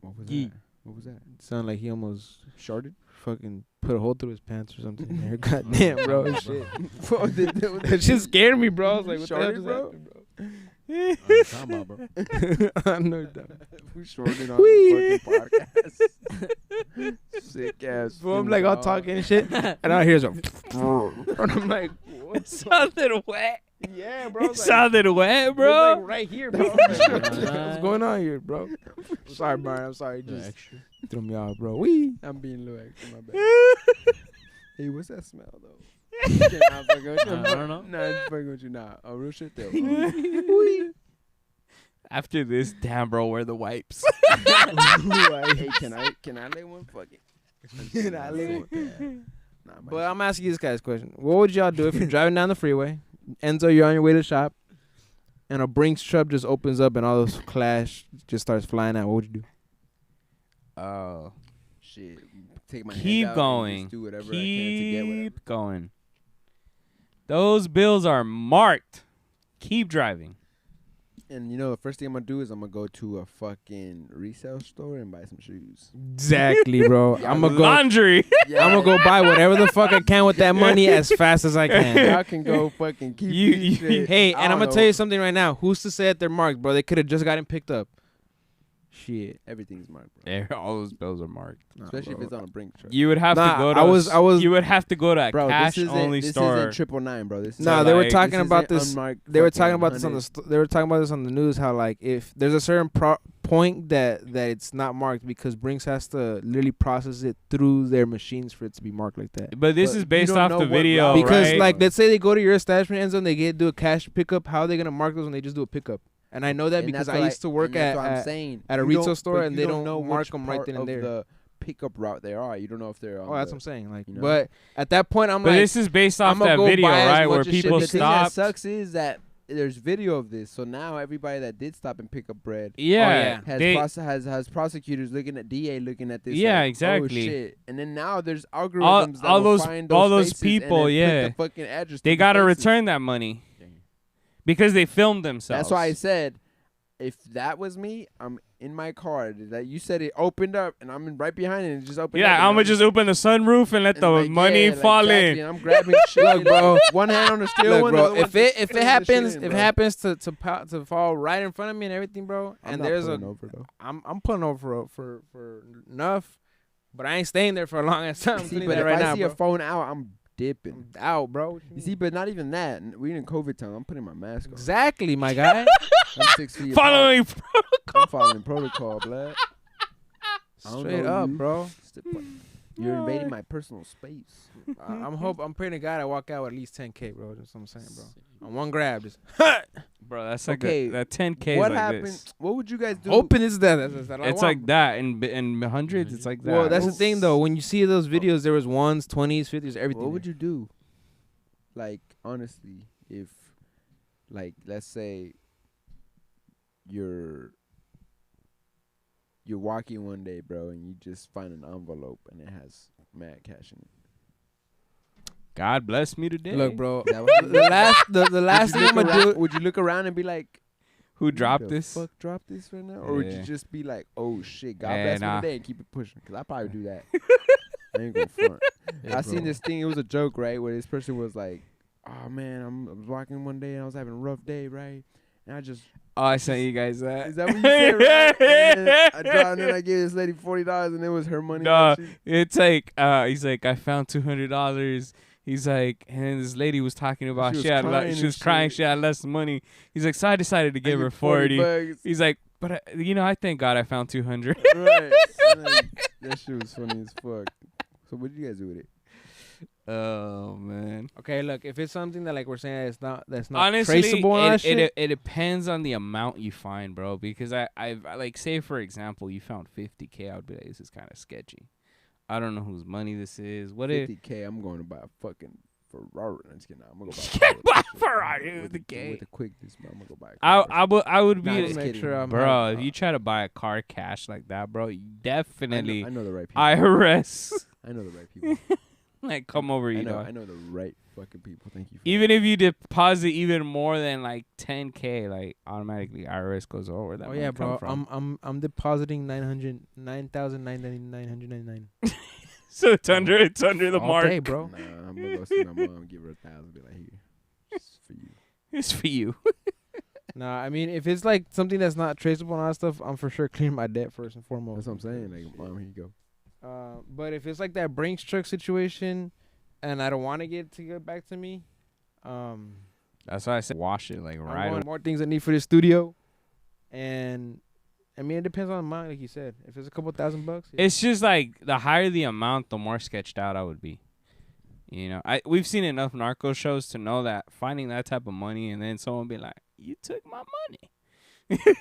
S2: What was that? What was that?
S3: It sounded like he almost
S2: sharded.
S3: Fucking put a hole through his pants or something. There, goddamn, bro. Shit.
S2: That
S3: shit scared me, bro. I was like, what
S2: sharded,
S3: the hell just happened,
S2: bro?
S4: I'm talking about, bro.
S3: I know that.
S2: We shorted on the fucking podcast. Sick ass.
S3: Bro, I'm like all talking and shit, and I hear some. And I'm like,
S1: it sounded wet.
S3: Yeah, bro.
S1: It sounded wet, bro.
S3: Like right here, bro. What's going on here, bro? I'm sorry, Byron. I'm sorry. Just threw me off, bro.
S2: I'm being a little extra, my bad. Hey, what's that smell, though?
S4: I don't know.
S2: Nah, I'm fucking with you. Nah, oh, real shit, though.
S1: After this, damn, bro, where the wipes?
S2: Hey, can I lay one? Fuck it.
S3: Can I lay one? Nah, but I'm asking you this guy's question. What would y'all do if you're driving down the freeway? Enzo, you're on your way to the shop, and a Brinks truck just opens up and all those clash just starts flying out. What would you do?
S1: Oh,
S2: shit! Take my
S1: keep
S2: hand out
S1: going.
S2: And just do whatever I can to get whatever.
S1: Keep going. Those bills are marked. Keep driving.
S2: And you know, the first thing I'm gonna do is I'm gonna go to a fucking resale store and buy some shoes.
S3: Exactly, bro. I'm gonna go
S1: laundry.
S2: Yeah.
S3: I'm gonna go buy whatever the fuck I can with that money as fast as I can.
S2: Y'all can go fucking keep you shit.
S3: Hey, and I'm gonna tell you something right now. Who's to say that they're marked, bro? They could have just gotten picked up. Shit,
S2: everything's marked, bro.
S1: All those bills are marked.
S2: Especially if it's on a Brink truck.
S1: You would have to go to. You would have to go to a cash only store.
S2: This isn't 999, bro. This is
S3: they were talking about this. They were talking about
S2: 100.
S3: this on the. They were talking about this on the news. How like if there's a certain point that it's not marked because Brinks has to literally process it through their machines for it to be marked like that.
S1: But this is based off the video,
S3: because
S1: right?
S3: like let's say they go to your establishment and they do a cash pickup. How are they gonna mark those when they just do a pickup? And I know that because I used to work at a retail store, and they don't mark them right then and there.
S2: The pickup route they are. You don't know if they're.
S3: Oh, that's what I'm saying. Like, but at that point,
S1: but this is based off that video, right? Where people
S2: stopped. The thing
S1: that
S2: sucks is that there's video of this, so now everybody that did stop and pick up bread, has prosecutors looking at DA looking at this.
S1: Yeah,
S2: like,
S1: exactly.
S2: Oh, shit. And then now there's algorithms
S1: all
S2: that will find
S1: all those people.
S2: and
S1: Yeah,
S2: put the fucking address.
S1: They gotta return that money. Because they filmed themselves.
S2: That's why I said, if that was me, I'm in my car. That you said it opened up, and I'm right behind it. And it just opened up.
S1: Yeah, I'm gonna just open the sunroof and let the money fall in.
S2: And I'm grabbing shit,
S3: look, bro.
S2: One hand on the steering wheel.
S3: Bro, if it happens to fall right in front of me and everything, bro. And there's I'm pulling over for enough, but I ain't staying there for a long ass time.
S2: See, but if I see a phone out, I'm dipping.
S3: I'm out, bro.
S2: You see, but not even that. We in COVID time. I'm putting my mask on.
S3: Exactly, my guy.
S2: I'm 6 feet
S1: Following
S2: I'm following protocol, blood. I don't
S3: Straight
S2: know
S3: up,
S2: you.
S3: bro.
S2: You're invading my personal space.
S3: I'm praying to God I walk out with at least 10K, bro. That's what I'm saying, bro. On one grab, just
S1: bro. That's like
S2: Okay,
S1: that 10K.
S2: What
S1: like
S2: happened?
S1: This.
S2: What would you guys do?
S3: open is that. That's all I
S1: It's
S3: want.
S1: like that in hundreds. It's like that.
S3: Well, that's the thing though. When you see those videos, there was ones, 20s, 50s, everything.
S2: What would you do? Like, honestly, if, like, let's say you're walking one day, bro, and you just find an envelope and it has mad cash in it.
S1: God bless me today.
S3: Look, bro.
S2: Is that what you do?
S3: The last thing I'm gonna do.
S2: Would you look around and be like,
S1: Who dropped
S2: the
S1: this?
S2: fuck dropped this right now? Or would you
S1: Yeah.
S2: just be like, oh shit, God
S1: Yeah,
S2: bless
S1: nah.
S2: me today and keep it pushing? Because I probably do that. I ain't gonna front. I seen this thing. It was a joke, right? Where this person was like, "Oh man, I was walking one day and I was having a rough day, right? And I just
S1: Oh, I sent you guys that.
S2: is that what you said, right? And then I gave this lady $40 and it was her money.
S1: No,
S2: and she-
S1: it's like he's like, I found $200. He's like, and then this lady was talking about
S2: She was
S1: she had
S2: crying
S1: she
S2: and
S1: was crying,
S2: shit.
S1: she had less money. He's like, so I decided to
S2: I
S1: give her
S2: get
S1: 40.
S2: bucks.
S1: He's like, but I thank God I found 200.
S2: Right. And that shit was funny as fuck. So what did you guys do with it?
S1: Oh man.
S3: Okay, look, if it's something that like we're saying that's not
S1: Honestly,
S3: traceable and all that shit.
S1: it depends on the amount you find, bro. Because I like, say for example, you found 50K, I would be like, this is kind of sketchy. I don't know whose money this is. What if
S2: 50K, I'm going to buy a fucking Ferrari. I'm just kidding. I'm gonna go
S1: you can't buy a Ferrari with
S2: the
S1: the K?
S2: With the quickness, man. I'm gonna go buy a car.
S1: I would
S2: Nah,
S1: be
S2: just
S3: make
S2: kidding.
S3: sure I'm
S1: bro.
S3: not-
S1: If you try to buy a car cash like that, bro, you definitely
S2: I know the right people.
S1: IRS
S2: I know the right people.
S1: like come over
S2: I
S1: you.
S2: know
S1: Dog.
S2: I know the right fucking people. Thank you. For
S1: Even
S2: that.
S1: if you deposit even more than like 10K, like automatically IRS goes over that.
S3: Oh
S1: money
S3: yeah,
S1: come
S3: bro.
S1: from.
S3: I'm depositing 9,999.
S1: So it's under the
S3: All
S1: mark.
S3: day, bro.
S2: Nah, I'm gonna go see my mom and give her 1,000. Be like, here, it's for you.
S1: It's for you.
S3: Nah, I mean, if it's like something that's not traceable and all that stuff, I'm for sure clearing my debt first and foremost.
S2: That's what I'm saying. Like, mom, here you go.
S3: But if it's like that Brinks truck situation, and I don't want to get back to me,
S1: That's why I said wash it like
S3: I
S1: right.
S3: want more things I need for the studio, and I mean it depends on the amount, like you said. If it's a couple $1,000, yeah.
S1: It's just like the higher the amount, the more sketched out I would be. You know, we've seen enough narco shows to know that finding that type of money and then someone be like, "You took my money,"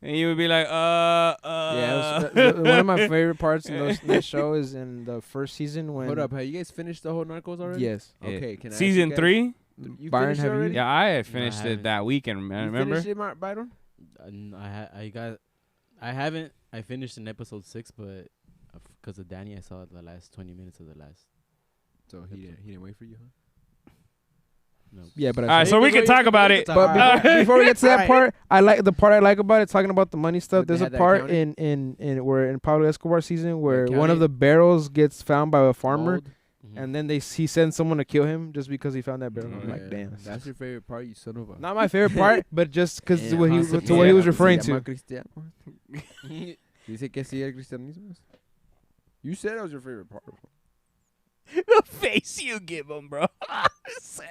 S1: and you would be like,
S3: Yeah, one of my favorite parts in that show is in the first season when.
S2: Hold up, have you guys finished the whole Narcos already?
S3: Yes.
S1: Yeah.
S2: Okay, can I ask
S1: Season
S2: you guys-
S1: 3?
S2: You
S3: Byron,
S2: finished it
S3: have you?
S2: already?
S1: Yeah, I had finished it
S4: haven't.
S1: that weekend. Man,
S2: You
S1: remember?
S2: finished it, Byron?
S4: I haven't. I finished in episode 6, but because of Danny, I saw the last 20 minutes of the last.
S2: So he didn't wait for you, huh?
S4: No.
S3: Yeah, but
S1: All right, so we can talk about it.
S3: But before we get to that
S2: Alright.
S3: part, I like the part I like about it, talking about the money stuff.
S2: But they
S3: There's a
S2: had that
S3: part
S2: counted?
S3: in where in Pablo Escobar season where one
S2: counted?
S3: of the barrels gets found by a farmer,
S2: Mold?
S3: and then he sends someone to kill him just because he found that barrel. I'm like,
S2: Yeah.
S3: damn.
S2: That's your favorite part, you son of a.
S3: Not my favorite part, but just because
S2: Yeah,
S3: what he
S2: concept,
S3: to what he was
S2: yeah.
S3: referring
S2: Se llama
S3: to.
S2: cristiano. Dice que sí el cristianismo. You said that was your favorite part.
S1: The face you give him, bro.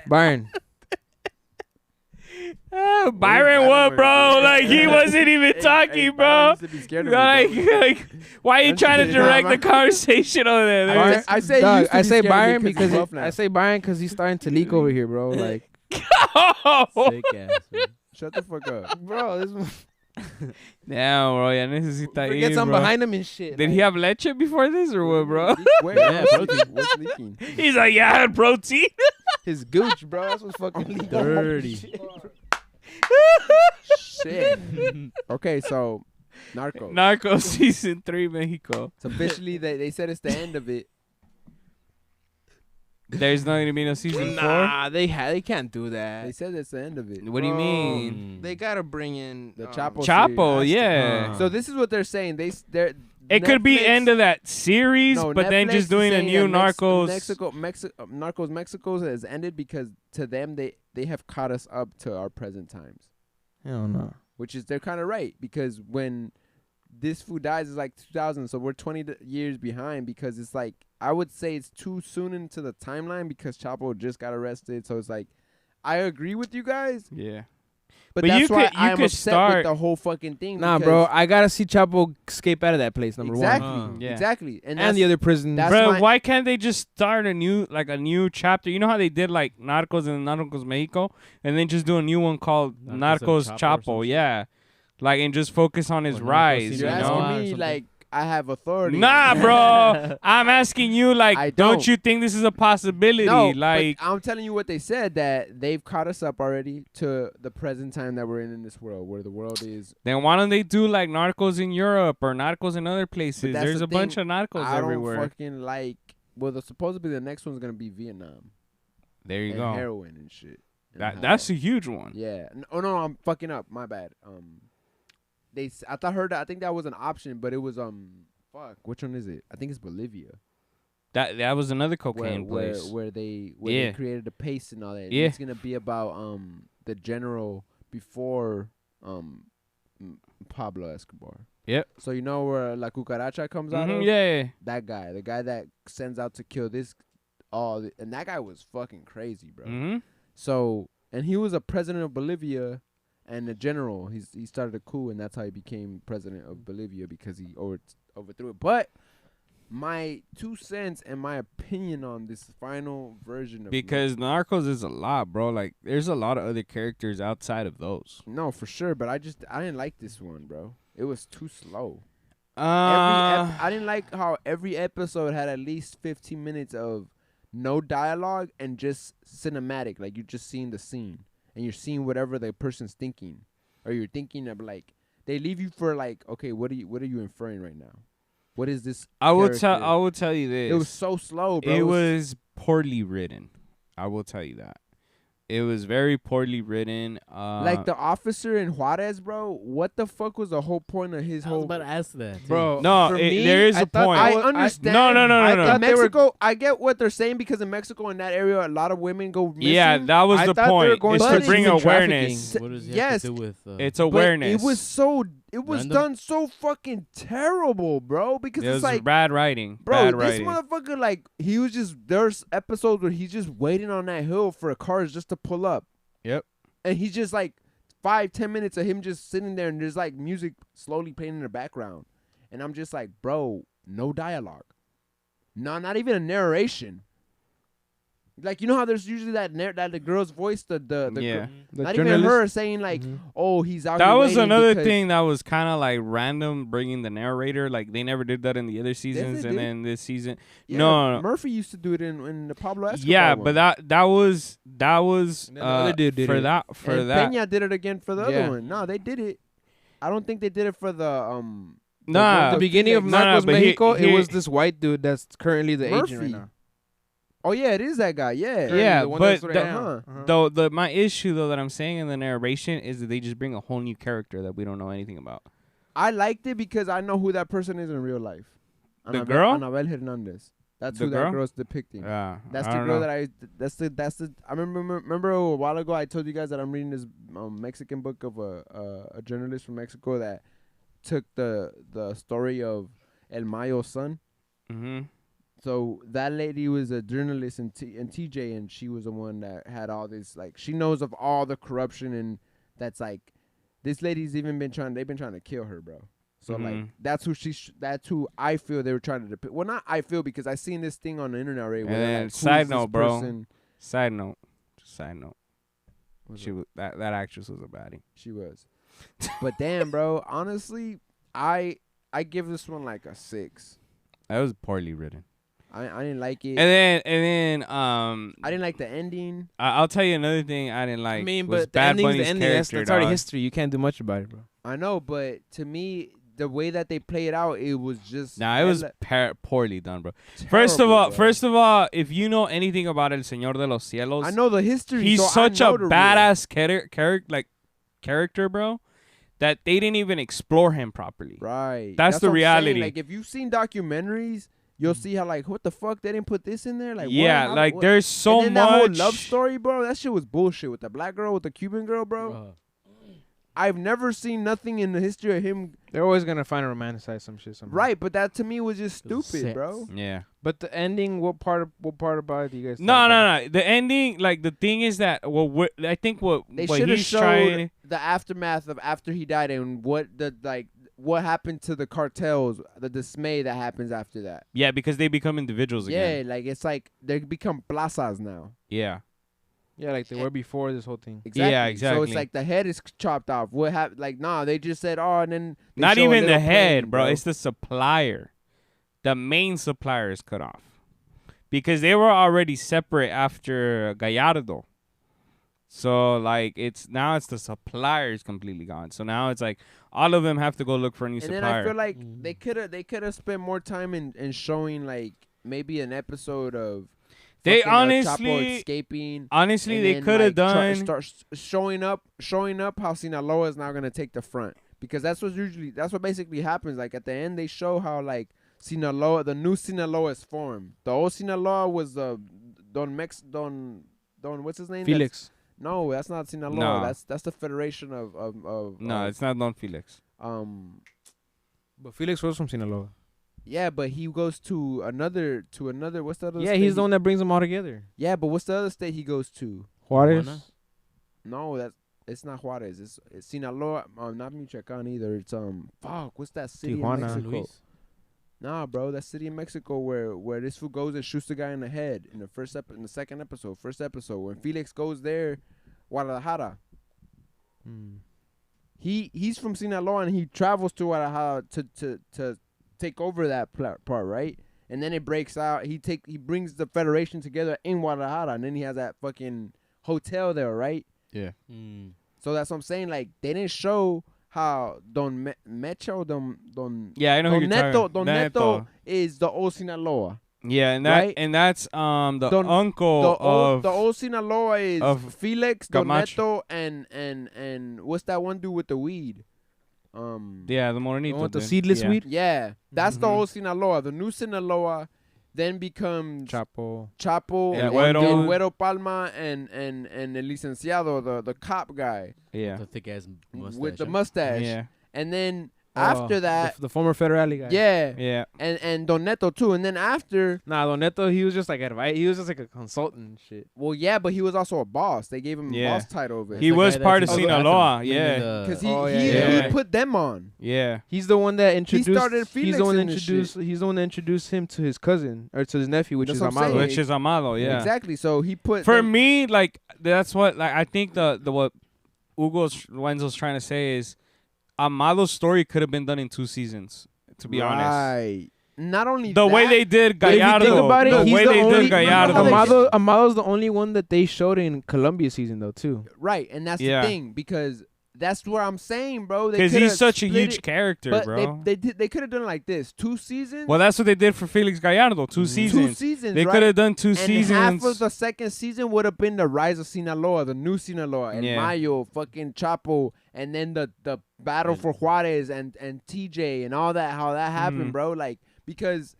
S3: Byron,
S1: Byron, what, bro? Like he wasn't even talking, bro. Like, why are you
S2: I'm
S1: trying to
S2: just kidding.
S1: direct
S2: No,
S1: the
S2: I'm-
S1: conversation over there?
S3: Byron,
S2: I say
S3: dog,
S2: used to
S3: I
S2: be
S3: say
S2: scared
S3: Byron
S2: because he's
S3: because
S2: rough now.
S3: I say Byron because he's starting to leak over here, bro. Like,
S4: Sick ass. Man.
S2: Shut the fuck up.
S3: bro, this
S1: Damn, bro. Ya necesita
S3: forgets
S1: ir,
S3: I'm
S1: bro.
S3: behind him and shit.
S1: Did he have leche before this or what, bro?
S2: Wait,
S4: Yeah,
S2: what's leaking?
S1: He's like, yeah, I had protein.
S3: his gooch, bro? That's what's fucking leaking.
S4: dirty.
S2: Shit. Okay, so Narcos.
S1: Narco season 3, Mexico.
S2: So officially, they said it's the end of it.
S1: There's not gonna be no season 4.
S3: Nah, they can't do that.
S2: They said it's the end of it.
S1: What do you
S3: Bro,
S1: mean?
S3: They gotta bring in
S2: The Chapo.
S1: Chapo,
S2: series.
S1: yeah.
S2: So this is what they're saying. They're
S1: It could be
S2: Netflix-
S1: end of that series,
S2: No,
S1: but then
S2: Netflix
S1: just
S2: is
S1: doing a
S2: saying
S1: new
S2: that
S1: Narcos.
S2: Narcos Mexico has ended because to them they have caught us up to our present times,
S3: Hell no.
S2: which is they're kind of right because when this food dies is like 2000, so we're 20 years behind because it's like I would say it's too soon into the timeline because Chapo just got arrested. So it's like, I agree with you guys.
S1: Yeah.
S2: But
S1: you
S2: that's why
S1: could
S2: I'm upset
S1: start
S2: with the whole fucking thing.
S3: Nah, bro, I gotta see Chapo escape out of that place. Number
S2: exactly,
S3: one,
S1: Yeah.
S2: exactly, and
S3: the other prison.
S2: that's
S1: Bro,
S2: my-
S1: why can't they just start a new chapter? You know how they did like Narcos and Narcos Mexico, and then just do a new one called
S4: Narcos
S1: Narcos
S4: of Chapo or some
S1: Chapo,
S4: shit.
S1: yeah, like and just focus on his
S4: Or Narcos
S1: rise.
S2: You're
S1: You
S4: Sinaloa
S1: know?
S4: or
S2: asking me
S4: something.
S2: like I have authority.
S1: Nah, bro. I'm asking you, like,
S2: I
S1: don't
S2: don't.
S1: you think this is a possibility?
S2: No,
S1: like,
S2: but I'm telling you what they said, that they've caught us up already to the present time that we're in this world, where the world is.
S1: then why don't they do like Narcos in Europe or Narcos in other places?
S2: that's
S1: There's
S2: the
S1: a bunch of
S2: thing,
S1: Narcos
S2: I
S1: everywhere.
S2: don't fucking like. Well, supposedly the next one's gonna be Vietnam.
S1: There you
S2: and
S1: go.
S2: Heroin and shit.
S1: That's a huge one.
S2: Yeah. Oh no, I'm fucking up. My bad. I think that was an option, but it was fuck. Which one is it? I think it's Bolivia.
S1: That was another cocaine place.
S2: Where they
S1: Yeah.
S2: created the paste and all that.
S1: Yeah.
S2: It's gonna be about the general before Pablo Escobar.
S1: Yep.
S2: So you know where La Cucaracha comes out of?
S1: Yeah.
S2: That guy, the guy that sends out to kill this, and that guy was fucking crazy, bro.
S1: Mm-hmm.
S2: So, and he was a president of Bolivia and a general. He started a coup, and that's how he became president of Bolivia, because he overthrew it. But my 2 cents and my opinion on this final version of
S1: Because Narcos is a lot, bro. Like, there's a lot of other characters outside of those.
S2: No, for sure, but I didn't like this one, bro. It was too slow.
S1: I
S2: I didn't like how every episode had at least 15 minutes of no dialogue and just cinematic. Like, you're just seeing the scene and you're seeing whatever the person's thinking, or you're thinking of, like, they leave you for like, okay, what are you inferring right now? What is this?
S1: will
S2: character?
S1: I will tell you this.
S2: It was so slow, bro.
S1: It was poorly written. I will tell you that. It was very poorly written.
S2: Like the officer in Juarez, bro. What the fuck was the whole point of his
S4: I was
S2: whole?
S4: about to ask that, too.
S3: bro.
S1: No,
S3: for me,
S1: there is
S3: I
S1: a
S3: thought
S1: point.
S2: I understand.
S1: No.
S2: In Mexico, I get what they're saying, because in Mexico, in that area, a lot of women go missing.
S1: Yeah, that was
S3: I
S1: the
S3: thought they were
S1: point.
S3: going
S1: It's
S2: to
S1: to bring
S3: human
S1: awareness.
S4: What does it
S2: Yes.
S4: have to do with?
S1: It's
S2: But
S1: awareness.
S2: it was
S4: Random?
S2: done so fucking terrible, bro. Because
S1: It
S2: it's
S1: was
S2: like,
S1: bad writing.
S2: bro,
S1: Bad
S2: this
S1: writing.
S2: motherfucker, like, he was just, there's episodes where he's just waiting on that hill for cars just to pull up.
S1: Yep.
S2: And he's just like 5-10 minutes of him just sitting there, and there's like music slowly playing in the background. And I'm just like, bro, no dialogue. No, not even a narration. Like, you know how there's usually that the girl's voice, the
S1: Yeah.
S3: The
S2: not even
S3: journalist-
S2: her saying like,
S3: Mhm.
S2: oh, he's out.
S1: That
S2: here
S1: was
S2: waiting
S1: another
S2: because-
S1: thing that was kind of like random, bringing the narrator. Like, they never did that in the other seasons,
S2: they
S1: and
S2: did.
S1: then this season.
S2: Yeah,
S1: No.
S2: Murphy used to do it in the Pablo Escobar
S1: Yeah,
S2: one.
S1: but that was
S3: And then the other dude did
S1: for
S3: it.
S1: that
S2: and Peña did it again for the
S3: Yeah.
S2: other one. No, they did it. I don't think they did it for the
S1: Nah.
S3: the beginning of
S1: No, no,
S3: Narcos
S1: but
S3: Mexico,
S1: here-
S3: it was this white dude that's currently the agent right
S2: Murphy.
S3: now.
S2: Oh yeah, it is that guy. Yeah.
S3: Currently
S1: Yeah,
S3: the one
S1: but
S3: that's right
S1: the-
S3: now.
S2: huh.
S3: Uh-huh.
S1: my issue though that I'm saying in the narration is that they just bring a whole new character that we don't know anything about.
S2: I liked it because I know who that person is in real life.
S1: The girl?
S2: Anabel Hernandez. That's
S1: The
S2: who
S1: girl?
S2: that girl's depicting.
S1: Yeah,
S2: That's
S1: I
S2: the
S1: don't
S2: girl
S1: know.
S2: that's the. I remember a while ago I told you guys that I'm reading this Mexican book of a journalist from Mexico that took the story of El Mayo's son.
S1: Mm-hmm.
S2: So that lady was a journalist in TJ, and she was the one that had all this, like, she knows of all the corruption, and that's like, this lady's even they've been trying to kill her, bro. So like,
S1: Mhm.
S2: that's who I feel they were trying to depict. Well, not I feel, because I seen this thing on the internet already. Where they're
S1: And
S2: like, who
S1: side
S2: is this
S1: note, bro.
S2: person?
S1: Side note.
S2: What's
S1: She
S2: up?
S1: was, that actress was a baddie.
S2: She was. But damn, bro, honestly, I give this one like a 6.
S1: That was poorly written.
S2: I didn't like it.
S1: And then
S2: I didn't like the ending.
S1: I'll tell you another thing I didn't like.
S3: I mean,
S1: was
S3: but the
S1: Bad
S3: ending's
S1: Bunny's
S3: the ending.
S1: character,
S3: That's already
S1: dog.
S3: history. You can't do much about it, bro.
S2: I know, but to me, the way that they play it out, it was just
S1: Nah, it was
S2: hella
S1: poorly done, bro.
S2: terrible,
S1: First
S2: bro.
S1: of all, if you know anything about El Señor de los Cielos,
S2: I know the history.
S1: he's
S2: so
S1: such
S2: I
S1: a
S2: know the
S1: badass character, bro, that they didn't even explore him properly.
S2: Right.
S1: That's the
S2: what I'm saying.
S1: reality.
S2: Like, if you've seen documentaries, you'll see how, like, what the fuck, they didn't put this in there. Like,
S1: Yeah,
S2: what?
S1: like
S2: what?
S1: there's so
S2: and then
S1: much
S2: that whole love story, bro. That shit was bullshit with the black girl, with the Cuban girl, bro. I've never seen nothing in the history of him.
S3: They're always gonna find to romanticize some shit somehow.
S2: Right, but that to me was just stupid,
S4: Sex.
S2: bro.
S1: Yeah.
S3: But the ending, what part about it do you guys?
S1: No. The ending, like the thing is that I think what
S2: They
S1: what
S2: should have
S1: he's
S2: showed
S1: trying.
S2: the aftermath of after he died and what happened to the cartels, the dismay that happens after that.
S1: Yeah, because they become individuals again.
S2: Yeah, like it's like they become plazas now.
S1: Yeah.
S3: Yeah, like they were before this whole thing.
S2: Exactly.
S1: Yeah,
S2: So
S1: exactly.
S2: it's like the head is chopped off. What happened? Like, nah, they just said, oh, and then they
S1: Not
S2: show a
S1: even the
S2: little
S1: head,
S2: plane,
S1: bro. It's the supplier. The main supplier is cut off because they were already separate after Gallardo. So like it's the supplier is completely gone. So now it's like all of them have to go look for a new
S2: And
S1: supplier.
S2: then I feel like they could have spent more time in showing like maybe an episode of
S1: They
S2: fucking,
S1: honestly-
S2: Chapo escaping.
S1: Honestly,
S2: and
S1: they
S2: then,
S1: could have
S2: like,
S1: done.
S2: start showing up how Sinaloa is now gonna take the front because that's what basically happens. Like at the end, they show how like Sinaloa, the new Sinaloa is formed. The old Sinaloa was Don what's his name?
S3: Felix.
S2: No, that's not Sinaloa.
S1: No.
S2: That's the Federation of
S1: No, it's not Don Felix.
S3: But Felix was from Sinaloa.
S2: Yeah, but he goes to another what's the other
S3: Yeah,
S2: state
S3: he's the one that brings them all together.
S2: Yeah, but what's the other state he goes to?
S3: Juarez.
S4: Tijuana?
S2: No, it's not Juarez. It's Sinaloa. Not Michoacan either. It's what's that city
S3: Tijuana.
S2: in Mexico?
S4: Luis?
S2: Nah, bro, that city in Mexico where this fool goes and shoots the guy in the head in the second episode, first episode when Felix goes there, Guadalajara. He's from Sinaloa and he travels to Guadalajara to take over that part, right? And then it breaks out. He brings the Federation together in Guadalajara, and then he has that fucking hotel there, right?
S1: Yeah.
S2: So that's what I'm saying. Like they didn't show how Don Mecho, Don
S1: Yeah, I know who
S2: Don
S1: you're
S2: Neto,
S1: talking.
S2: Don Neto is the old Sinaloa.
S1: Yeah, and
S2: right?
S1: that's the uncle
S2: The old Sinaloa is
S1: of
S2: Felix, Don
S1: Camacho.
S2: Neto, and what's that one dude with the weed?
S1: Yeah, the Morenito.
S3: with the
S1: dude.
S3: seedless
S1: Yeah.
S3: weed.
S2: Yeah, that's the
S1: Mhm.
S2: old Sinaloa. The new Sinaloa then becomes
S3: Chapo.
S2: Chapo,
S1: El
S2: and
S1: Güero.
S2: then Güero Palma, and El Licenciado, the cop guy
S1: Yeah.
S4: The thick ass mustache.
S2: with the mustache.
S1: Yeah.
S2: And then after that,
S3: the former Federale guy.
S2: yeah,
S1: Yeah.
S2: and Don Neto too. And then after,
S3: Nah, Don Neto, he was just like advice. He was just like a consultant and shit.
S2: well, yeah, but he was also a boss. They gave him a
S1: Yeah.
S2: boss title over
S1: He
S2: it.
S1: was part of
S4: Oh,
S1: Sinaloa. Yeah.
S2: Because
S1: yeah.
S2: he put them on.
S1: Yeah.
S3: He's the one that introduced.
S2: started
S3: He's the one that
S2: Felix in this
S3: introduced. He's the one that introduced him to his cousin or to his nephew, which
S2: That's
S3: is
S2: what I'm
S3: Amado.
S2: saying.
S1: Which is Amado. Yeah.
S2: Exactly. So he put
S1: For
S2: them-
S1: me, like that's what like I think the what Wenzel's trying to say is Amado's story could have been done in 2 seasons. To be honest,
S2: right. Not only
S1: the
S2: that,
S1: way they did
S3: But if you
S1: Gallardo,
S3: think about it,
S1: the
S3: he's
S1: way
S3: the
S1: they
S3: only-
S1: did Gallardo,
S2: Amado-
S3: Amado's the only one that they showed in Colombia season though too.
S2: right, and that's
S1: Yeah.
S2: the thing because that's what I'm saying, bro.
S1: because he's such a huge character,
S2: but
S1: bro.
S2: they could have done it like this: 2 seasons.
S1: Well, that's what they did for Felix Gallardo. 2 seasons.
S2: 2 seasons.
S1: They
S2: right?
S1: could have done 2
S2: and
S1: seasons.
S2: half of the second season would have been the rise of Sinaloa, the new Sinaloa, and
S1: Yeah.
S2: Mayo, fucking Chapo, and then the battle for Juarez and TJ and all that. How that happened,
S1: Mhm.
S2: bro? Like because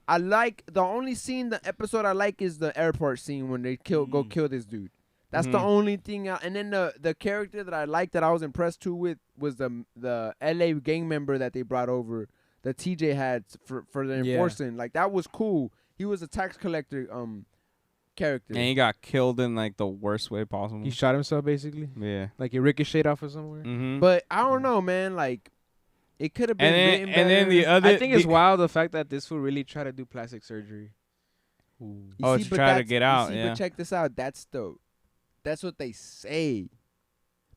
S2: I like the only scene, the episode I like is the airport scene when they go kill this dude. That's the
S1: Mhm.
S2: only thing. And then the character that I liked that I was impressed too with was the LA gang member that they brought over that TJ had for the
S3: Yeah.
S2: enforcing. Like that was cool. He was a tax collector character.
S1: And he got killed in like the worst way possible.
S3: He shot himself basically,
S1: Yeah.
S3: like he ricocheted off of somewhere.
S1: Mm-hmm.
S2: But I don't know, man. Like it could have been written
S1: and then the
S2: better.
S1: other.
S3: I think it's wild the fact that this will really try to do plastic surgery.
S2: You
S1: Oh,
S2: see,
S1: to
S2: but
S1: try to
S2: that's-
S1: get
S2: you
S1: out,
S2: see,
S1: yeah.
S2: But check this out. That's what they say.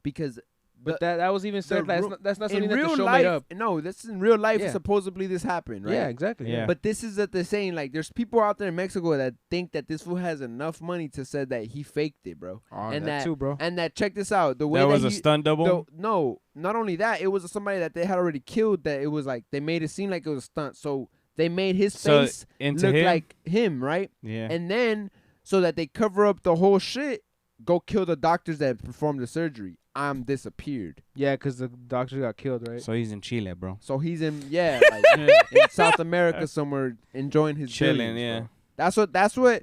S2: Because
S3: But that was even said. That's not something
S2: in
S3: that
S2: real
S3: the show
S2: life,
S3: made up.
S2: no, this is in real life.
S3: Yeah.
S2: Supposedly this happened, right?
S3: Yeah, exactly.
S1: Yeah.
S2: But this is that they're saying. Like, there's people out there in Mexico that think that this fool has enough money to say that he faked it, bro.
S3: Oh,
S2: and
S3: that too, bro.
S2: And that check this out. The way
S1: that
S2: that
S1: was a
S2: he,
S1: stunt double.
S2: no, not only that, it was somebody that they had already killed. That it was like they made it seem like it was a stunt. So they made his
S1: So
S2: face
S1: into
S2: look
S1: him?
S2: like him, right?
S1: Yeah.
S2: And then so that they cover up the whole shit, go kill the doctors that performed the surgery. I'm disappeared.
S3: Yeah, because the doctor got killed, right?
S1: So he's in Chile, bro.
S2: So he's in like in South America somewhere enjoying his
S1: Chilling,
S2: billions,
S1: yeah.
S2: bro. That's what.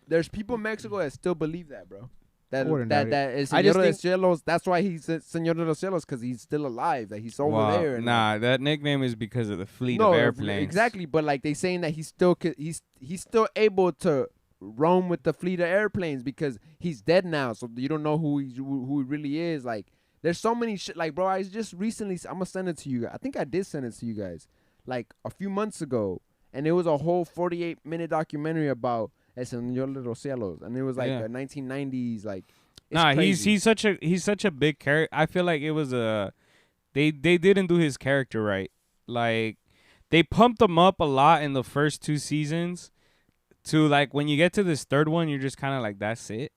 S2: There's people in Mexico that still believe that, bro. That
S3: wouldn't
S2: that
S3: doubt it.
S2: that is
S3: I
S2: Señor
S3: just
S2: de los
S3: think-
S2: Cielos. That's why he's Señor de los Cielos, because he's still alive. That he's over
S1: Well,
S2: there. And
S1: nah, that nickname is because of the fleet
S2: no,
S1: of airplanes.
S2: exactly. But like they saying that he's still able to roam with the fleet of airplanes because he's dead now. So you don't know who he really is. Like there's so many shit. Like bro, I just recently I'm gonna send it to you. I think I did send it to you guys like a few months ago, and it was a whole 48-minute documentary about El Señor de los Cielos, and it was like a 1990s like.
S1: Nah,
S2: crazy.
S1: he's such a big character. I feel like it was they didn't do his character right. Like they pumped him up a lot in the first 2 seasons. To like when you get to this third one, you're just kind of like, that's it.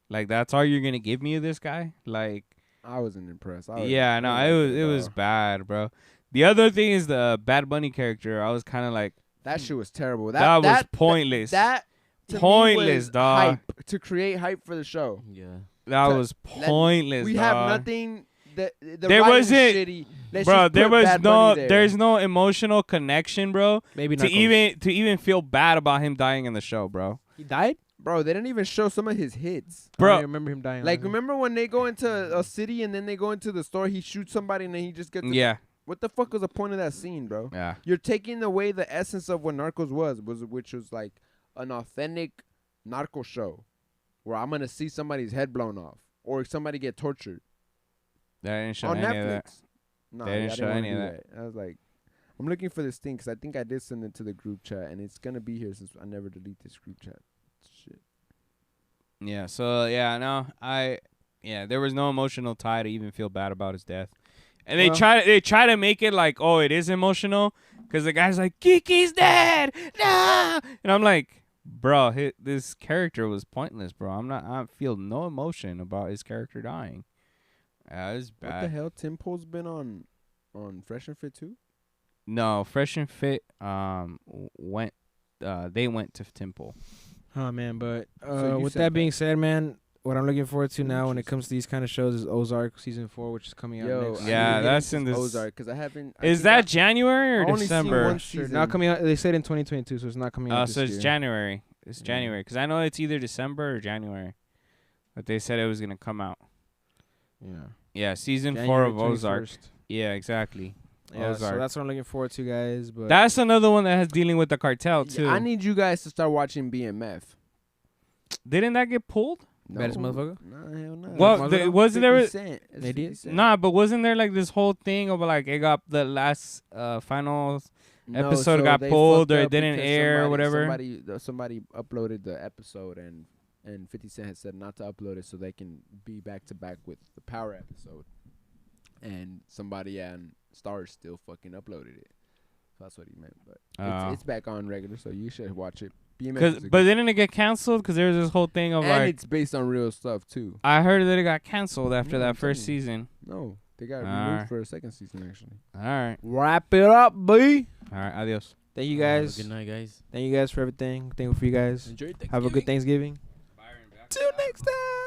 S1: Like that's all you're gonna give me of this guy. Like
S2: I wasn't impressed.
S1: yeah, no, it was bad, bro. The other thing is the Bad Bunny character. I was kind of like
S2: that shit was terrible.
S1: that was pointless.
S2: That to
S1: pointless,
S2: me was
S1: dog.
S2: hype, to create hype for the show.
S4: Yeah.
S1: That was pointless.
S2: We
S1: dog.
S2: have nothing. The
S1: There
S2: writing
S1: wasn't-
S2: shitty. Let's
S1: Bro,
S2: just
S1: there
S2: put
S1: was
S2: Bad
S1: no,
S2: Bunny there.
S1: there's no emotional connection, bro.
S3: Maybe
S1: To
S3: not.
S1: even feel bad about him dying in the show, bro.
S3: He died.
S2: Bro, they didn't even show some of his hits.
S3: I
S1: Bro.
S3: don't remember him dying.
S2: Like,
S3: honestly.
S2: remember when they go into a city and then they go into the store, he shoots somebody and then he just gets.
S1: Yeah,
S2: What the fuck was the point of that scene, bro?
S1: yeah.
S2: You're taking away the essence of what Narcos was, which was like an authentic narco show, where I'm gonna see somebody's head blown off or somebody get tortured
S1: They didn't show
S2: on
S1: any
S2: Netflix.
S1: of that.
S2: No,
S1: They didn't
S2: I
S1: show
S2: wanna
S1: any of
S2: do
S1: that.
S2: I was like, I'm looking for this thing because I think I did send it to the group chat and it's gonna be here since I never delete this group chat. Shit.
S1: Yeah, so yeah, no, there was no emotional tie to even feel bad about his death. And they
S3: Well-
S1: try to make it like, oh, it is emotional cuz the guy's like, "Kiki's dead." No! And I'm like, bro, this character was pointless, bro. I feel no emotion about his character dying. Yeah, it's
S2: What the
S1: bad.
S2: hell? Tim Pool's been on Fresh and Fit too?
S1: No, Fresh and Fit went they went to Temple.
S3: Oh man, but
S2: So you
S3: with
S2: said
S3: that
S2: that.
S3: being said, man, what I'm looking forward to now when it comes to these kind of shows is Ozark season 4, which is coming out next.
S2: I
S1: Yeah,
S2: need to get
S1: that's
S2: into
S1: in this-
S2: Ozark because I haven't. I
S1: Is
S2: think
S1: that January
S2: I
S1: or
S2: only seen
S1: December?
S2: one
S3: Sure,
S2: season.
S3: not coming out. They said in 2022, so it's not coming out.
S1: So
S3: this
S1: it's
S3: year.
S1: January. It's
S2: Yeah.
S1: January because I know it's either December or January, but they said it was gonna come out.
S3: Yeah.
S1: Yeah, season 4
S3: January
S1: of Ozark.
S3: 21st.
S1: Yeah, exactly.
S3: Yeah,
S1: Ozark.
S3: so that's what I'm looking forward to, guys. But
S1: That's another one that has dealing with the cartel too.
S2: I need you guys to start watching BMF.
S1: Didn't that get pulled?
S3: Baddest motherfucker?
S2: Nah, hell no.
S1: Well, wasn't there?
S2: 50 Cent. It's
S3: They did?
S2: 50 Cent.
S1: Nah, but wasn't there like this whole thing of like it got the last final
S2: No,
S1: episode
S2: so
S1: got
S2: they
S1: pulled
S2: fucked
S1: or it
S2: up
S1: didn't
S2: because
S1: air or whatever?
S2: Somebody uploaded the episode and 50 Cent had said not to upload it so they can be back to back with the Power episode. And somebody on Stars still fucking uploaded it. So that's what he meant. But it's back on regular, so you should watch it. BMF is a
S1: But
S2: good-
S1: didn't it get canceled? Because there was this whole thing of
S2: and
S1: like
S2: it's based on real stuff too.
S1: I heard that it got canceled after
S2: Yeah,
S1: that
S2: I'm
S1: first
S2: telling you.
S1: season.
S2: No, they got
S1: Alright.
S2: removed for a second season actually.
S1: All right,
S3: wrap it up, boy.
S1: all right, adios.
S3: Thank you
S4: Have a
S3: guys.
S4: good night, guys.
S3: Thank you guys for everything. Thankful for you guys.
S4: Enjoy
S3: Have a good Thanksgiving. Till next time.